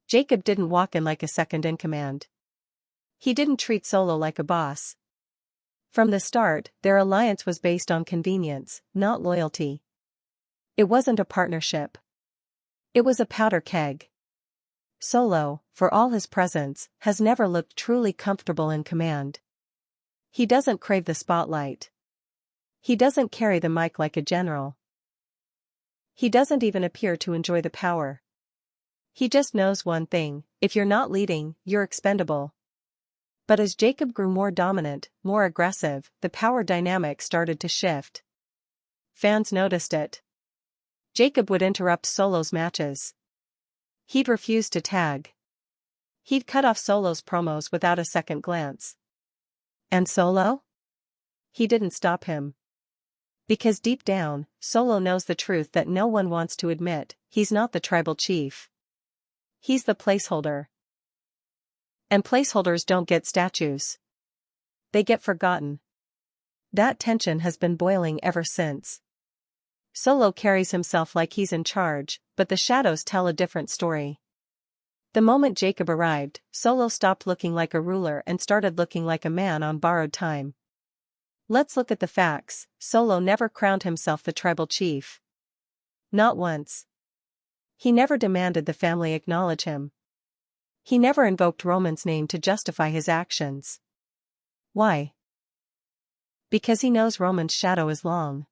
Jacob didn't walk in like a second-in-command. He didn't treat Solo like a boss. From the start, their alliance was based on convenience, not loyalty. It wasn't a partnership. It was a powder keg. Solo, for all his presence, has never looked truly comfortable in command. He doesn't crave the spotlight. He doesn't carry the mic like a general. He doesn't even appear to enjoy the power. He just knows one thing: if you're not leading, you're expendable. But as Jacob grew more dominant, more aggressive, the power dynamic started to shift. Fans noticed it. Jacob would interrupt Solo's matches. He'd refuse to tag. He'd cut off Solo's promos without a second glance. And Solo? He didn't stop him. Because deep down, Solo knows the truth that no one wants to admit: he's not the tribal chief. He's the placeholder. And placeholders don't get statues. They get forgotten. That tension has been boiling ever since. Solo carries himself like he's in charge, but the shadows tell a different story. The moment Jacob arrived, Solo stopped looking like a ruler and started looking like a man on borrowed time. Let's look at the facts. Solo never crowned himself the tribal chief. Not once. He never demanded the family acknowledge him. He never invoked Roman's name to justify his actions. Why? Because he knows Roman's shadow is long.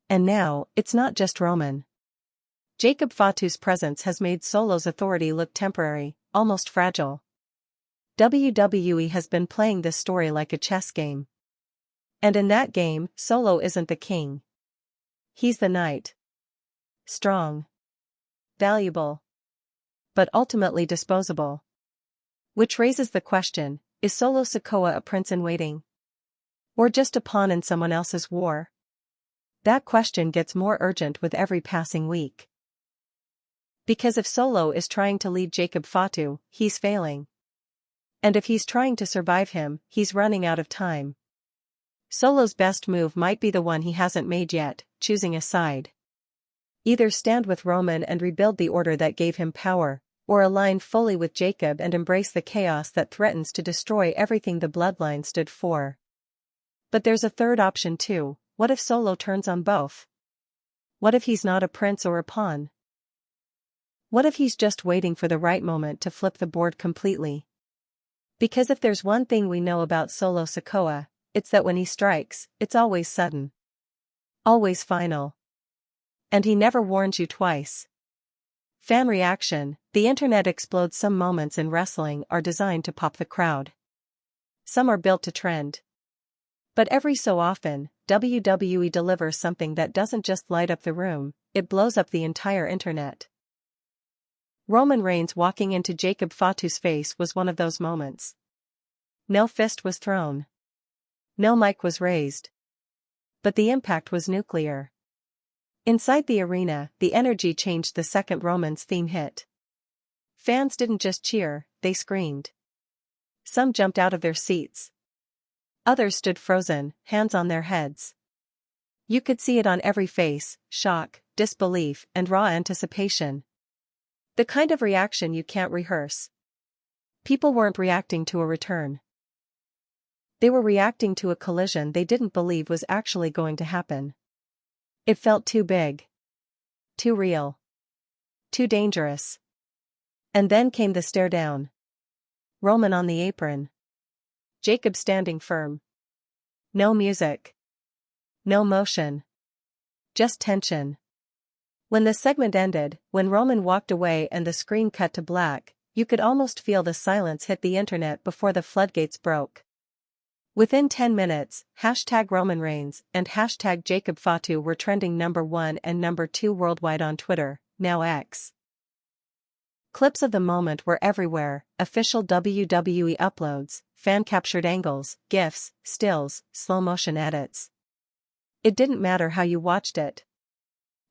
And now, it's not just Roman. Jacob Fatu's presence has made Solo's authority look temporary, almost fragile. WWE has been playing this story like a chess game. And in that game, Solo isn't the king. He's the knight. Strong. Valuable. But ultimately disposable. Which raises the question: is Solo Sikoa a prince in waiting? Or just a pawn in someone else's war? That question gets more urgent with every passing week. Because if Solo is trying to lead Jacob Fatu, he's failing. And if he's trying to survive him, he's running out of time. Solo's best move might be the one he hasn't made yet: choosing a side. Either stand with Roman and rebuild the order that gave him power, or align fully with Jacob and embrace the chaos that threatens to destroy everything the Bloodline stood for. But there's a third option too. What if Solo turns on both? What if he's not a prince or a pawn? What if he's just waiting for the right moment to flip the board completely? Because if there's one thing we know about Solo Sikoa, it's that when he strikes, it's always sudden. Always final. And he never warns you twice. Fan reaction: the internet explodes. Some moments in wrestling are designed to pop the crowd. Some are built to trend. But every so often, WWE delivers something that doesn't just light up the room, it blows up the entire internet. Roman Reigns walking into Jacob Fatu's face was one of those moments. No fist was thrown. No mic was raised. but the impact was nuclear. Inside the arena, the energy changed the second Roman's theme hit. Fans didn't just cheer, they screamed. Some jumped out of their seats. Others stood frozen, hands on their heads. You could see it on every face: shock, disbelief, and raw anticipation. The kind of reaction you can't rehearse. People weren't reacting to a return. They were reacting to a collision they didn't believe was actually going to happen. It felt too big. Too real. Too dangerous. And then came the stare down. Roman on the apron. Jacob standing firm. No music. No motion. Just tension. When the segment ended, when Roman walked away and the screen cut to black, you could almost feel the silence hit the internet before the floodgates broke. Within 10 minutes, #Roman Reigns and #Jacob Fatu were trending #1 and #2 worldwide on Twitter, now X. Clips of the moment were everywhere: official WWE uploads, fan-captured angles, GIFs, stills, slow-motion edits. It didn't matter how you watched it.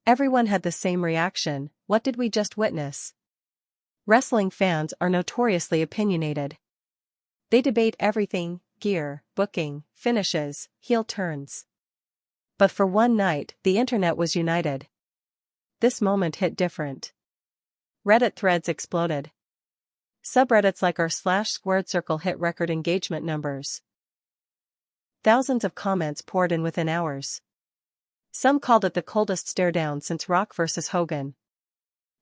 Everyone had the same reaction: what did we just witness? Wrestling fans are notoriously opinionated. They debate everything: gear, booking, finishes, heel turns. But for one night, the internet was united. This moment hit different. Reddit threads exploded. Subreddits like r/squared circle hit record engagement numbers. Thousands of comments poured in within hours. Some called it the coldest stare down since Rock vs. Hogan.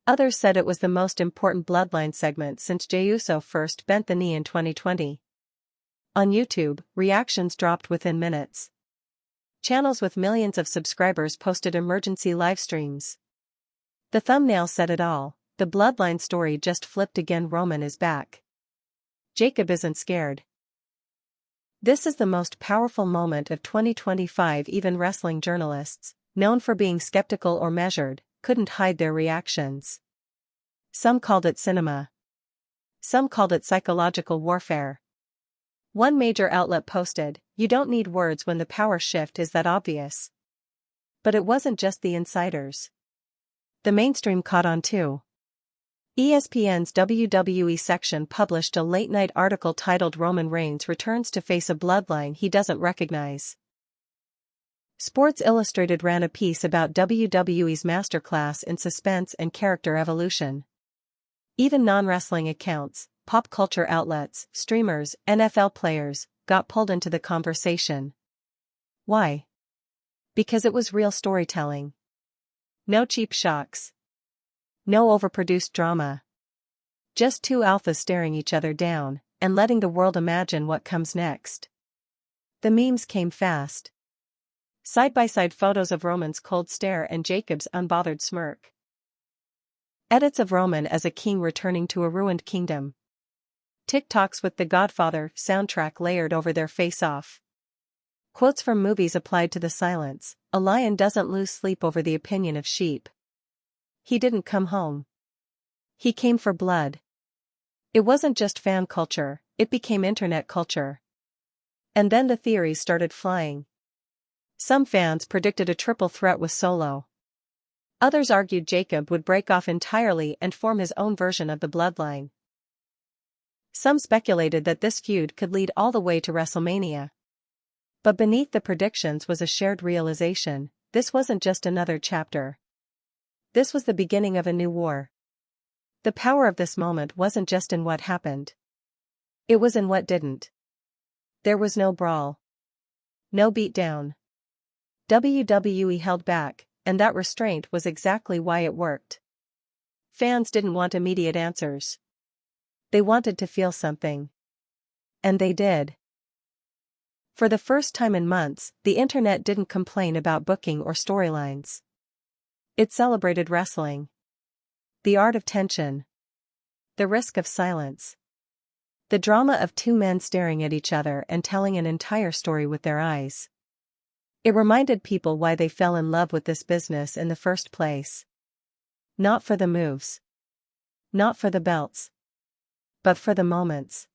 Others said it was the most important Bloodline segment since Jey Uso first bent the knee in 2020. On YouTube, reactions dropped within minutes. Channels with millions of subscribers posted emergency live streams. The thumbnail said it all: the Bloodline story just flipped again. Roman is back. Jacob isn't scared. This is the most powerful moment of 2025. Even wrestling journalists, known for being skeptical or measured, couldn't hide their reactions. Some called it cinema. Some called it psychological warfare. One major outlet posted, "You don't need words when the power shift is that obvious." But it wasn't just the insiders. The mainstream caught on too. ESPN's WWE section published a late-night article titled "Roman Reigns returns to face a bloodline he doesn't recognize." Sports Illustrated ran a piece about WWE's masterclass in suspense and character evolution. Even non-wrestling accounts, pop culture outlets, streamers, NFL players, got pulled into the conversation. Why? Because it was real storytelling. No cheap shocks. No overproduced drama. Just two alphas staring each other down, and letting the world imagine what comes next. The memes came fast. Side-by-side photos of Roman's cold stare and Jacob's unbothered smirk. Edits of Roman as a king returning to a ruined kingdom. TikToks with the Godfather soundtrack layered over their face-off. Quotes from movies applied to the silence: "A lion doesn't lose sleep over the opinion of sheep. He didn't come home. He came for blood." It wasn't just fan culture, it became internet culture. And then the theories started flying. Some fans predicted a triple threat with Solo. Others argued Jacob would break off entirely and form his own version of the Bloodline. Some speculated that this feud could lead all the way to WrestleMania. But beneath the predictions was a shared realization: this wasn't just another chapter. This was the beginning of a new war. The power of this moment wasn't just in what happened. It was in what didn't. There was no brawl. No beatdown. WWE held back, and that restraint was exactly why it worked. Fans didn't want immediate answers. They wanted to feel something. And they did. For the first time in months, the internet didn't complain about booking or storylines. It celebrated wrestling. The art of tension. The risk of silence. The drama of two men staring at each other and telling an entire story with their eyes. It reminded people why they fell in love with this business in the first place. Not for the moves. Not for the belts. But for the moments.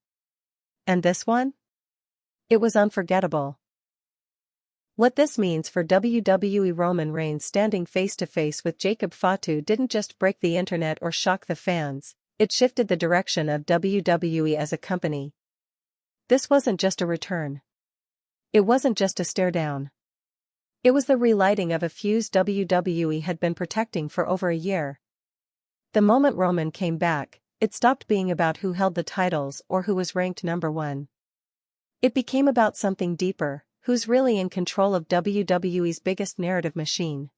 And this one? It was unforgettable. What this means for WWE. Roman Reigns standing face-to-face with Jacob Fatu didn't just break the internet or shock the fans, it shifted the direction of WWE as a company. This wasn't just a return. It wasn't just a stare-down. It was the relighting of a fuse WWE had been protecting for over a year. The moment Roman came back, it stopped being about who held the titles or who was ranked number one. It became about something deeper. Who's really in control of WWE's biggest narrative machine?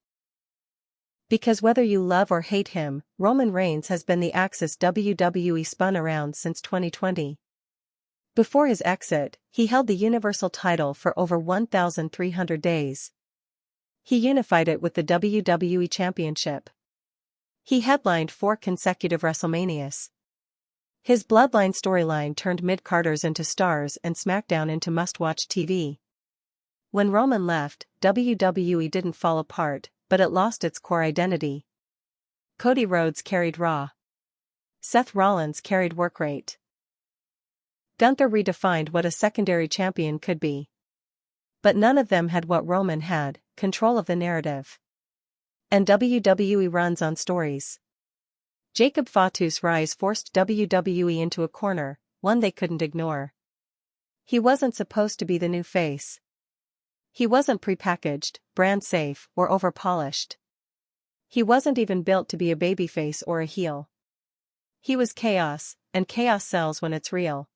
Because whether you love or hate him, Roman Reigns has been the axis WWE spun around since 2020. Before his exit, he held the Universal title for over 1,300 days. He unified it with the WWE Championship. He headlined 4 consecutive WrestleManias. His Bloodline storyline turned mid-carders into stars and SmackDown into must-watch TV. When Roman left, WWE didn't fall apart, but it lost its core identity. Cody Rhodes carried Raw. Seth Rollins carried work rate. Gunther redefined what a secondary champion could be. But none of them had what Roman had, control of the narrative. And WWE runs on stories. Jacob Fatu's rise forced WWE into a corner, one they couldn't ignore. He wasn't supposed to be the new face. He wasn't prepackaged, brand safe, or overpolished. He wasn't even built to be a babyface or a heel. He was chaos, and chaos sells when it's real.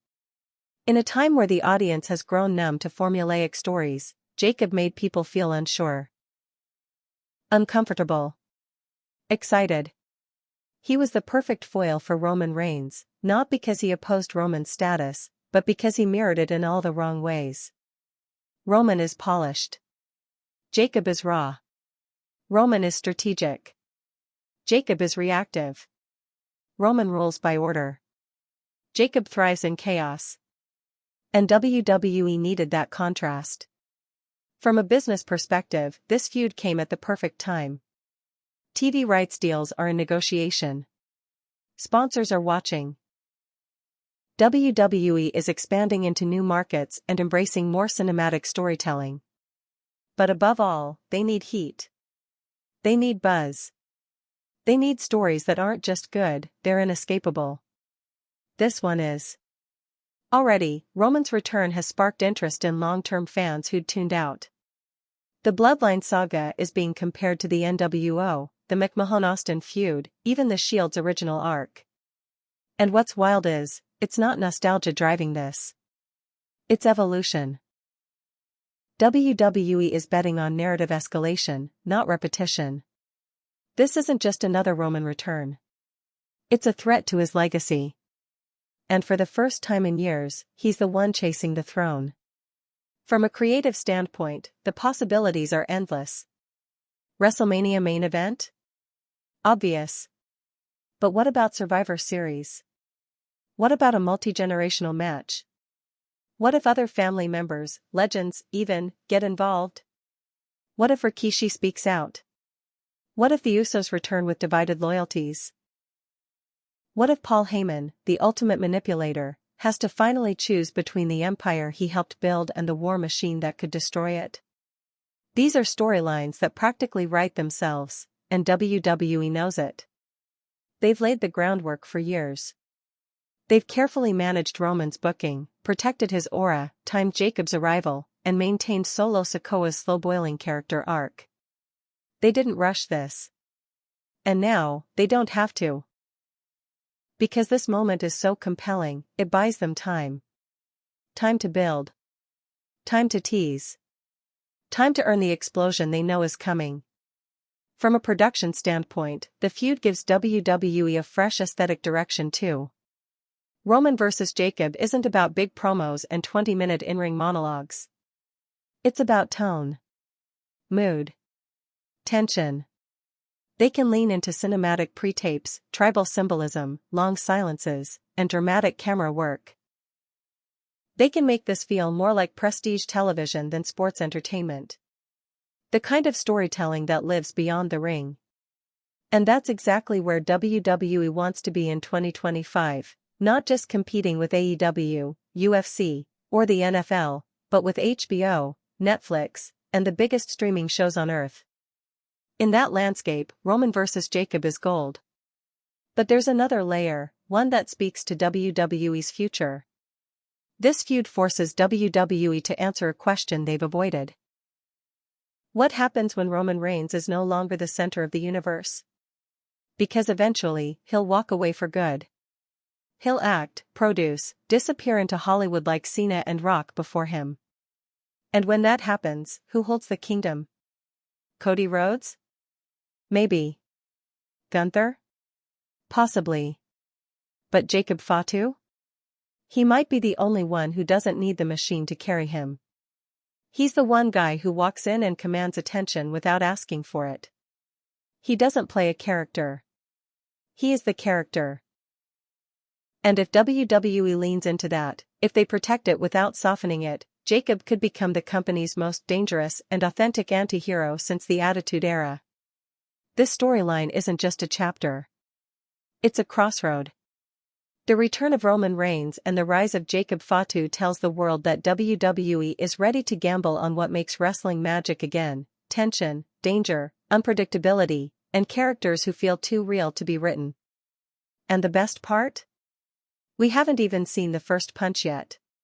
In a time where the audience has grown numb to formulaic stories, Jacob made people feel unsure. Uncomfortable. Excited. He was the perfect foil for Roman Reigns, not because he opposed Roman's status, but because he mirrored it in all the wrong ways. Roman is polished. Jacob is raw. Roman is strategic. Jacob is reactive. Roman rules by order. Jacob thrives in chaos. And WWE needed that contrast. From a business perspective, this feud came at the perfect time. TV rights deals are in negotiation. Sponsors are watching. WWE is expanding into new markets and embracing more cinematic storytelling. But above all, they need heat. They need buzz. They need stories that aren't just good, they're inescapable. This one is. Already, Roman's return has sparked interest in long-term fans who'd tuned out. The Bloodline saga is being compared to the NWO, the McMahon-Austin feud, even the Shield's original arc. And what's wild is, it's not nostalgia driving this. It's evolution. WWE is betting on narrative escalation, not repetition. This isn't just another Roman return. It's a threat to his legacy. And for the first time in years, he's the one chasing the throne. From a creative standpoint, the possibilities are endless. WrestleMania main event? Obvious. But what about Survivor Series? What about a multi-generational match? What if other family members, legends, even, get involved? What if Rikishi speaks out? What if the Usos return with divided loyalties? What if Paul Heyman, the ultimate manipulator, has to finally choose between the empire he helped build and the war machine that could destroy it? These are storylines that practically write themselves, and WWE knows it. They've laid the groundwork for years. They've carefully managed Roman's booking, protected his aura, timed Jacob's arrival, and maintained Solo Sikoa's slow-boiling character arc. They didn't rush this. And now, they don't have to. Because this moment is so compelling, it buys them time. Time to build. Time to tease. Time to earn the explosion they know is coming. From a production standpoint, the feud gives WWE a fresh aesthetic direction too. Roman vs. Jacob isn't about big promos and 20-minute in-ring monologues. It's about tone. Mood. Tension. They can lean into cinematic pre-tapes, tribal symbolism, long silences, and dramatic camera work. They can make this feel more like prestige television than sports entertainment. The kind of storytelling that lives beyond the ring. And that's exactly where WWE wants to be in 2025, not just competing with AEW, UFC, or the NFL, but with HBO, Netflix, and the biggest streaming shows on Earth. In that landscape, Roman versus Jacob is gold. But there's another layer, one that speaks to WWE's future. This feud forces WWE to answer a question they've avoided. What happens when Roman Reigns is no longer the center of the universe? Because eventually, he'll walk away for good. He'll act, produce, disappear into Hollywood like Cena and Rock before him. And when that happens, who holds the kingdom? Cody Rhodes? Maybe. Gunther? Possibly. But Jacob Fatu? He might be the only one who doesn't need the machine to carry him. He's the one guy who walks in and commands attention without asking for it. He doesn't play a character. He is the character. And if WWE leans into that, if they protect it without softening it, Jacob could become the company's most dangerous and authentic anti-hero since the Attitude Era. This storyline isn't just a chapter. It's a crossroad. The return of Roman Reigns and the rise of Jacob Fatu tells the world that WWE is ready to gamble on what makes wrestling magic again: tension, danger, unpredictability, and characters who feel too real to be written. And the best part? We haven't even seen the first punch yet.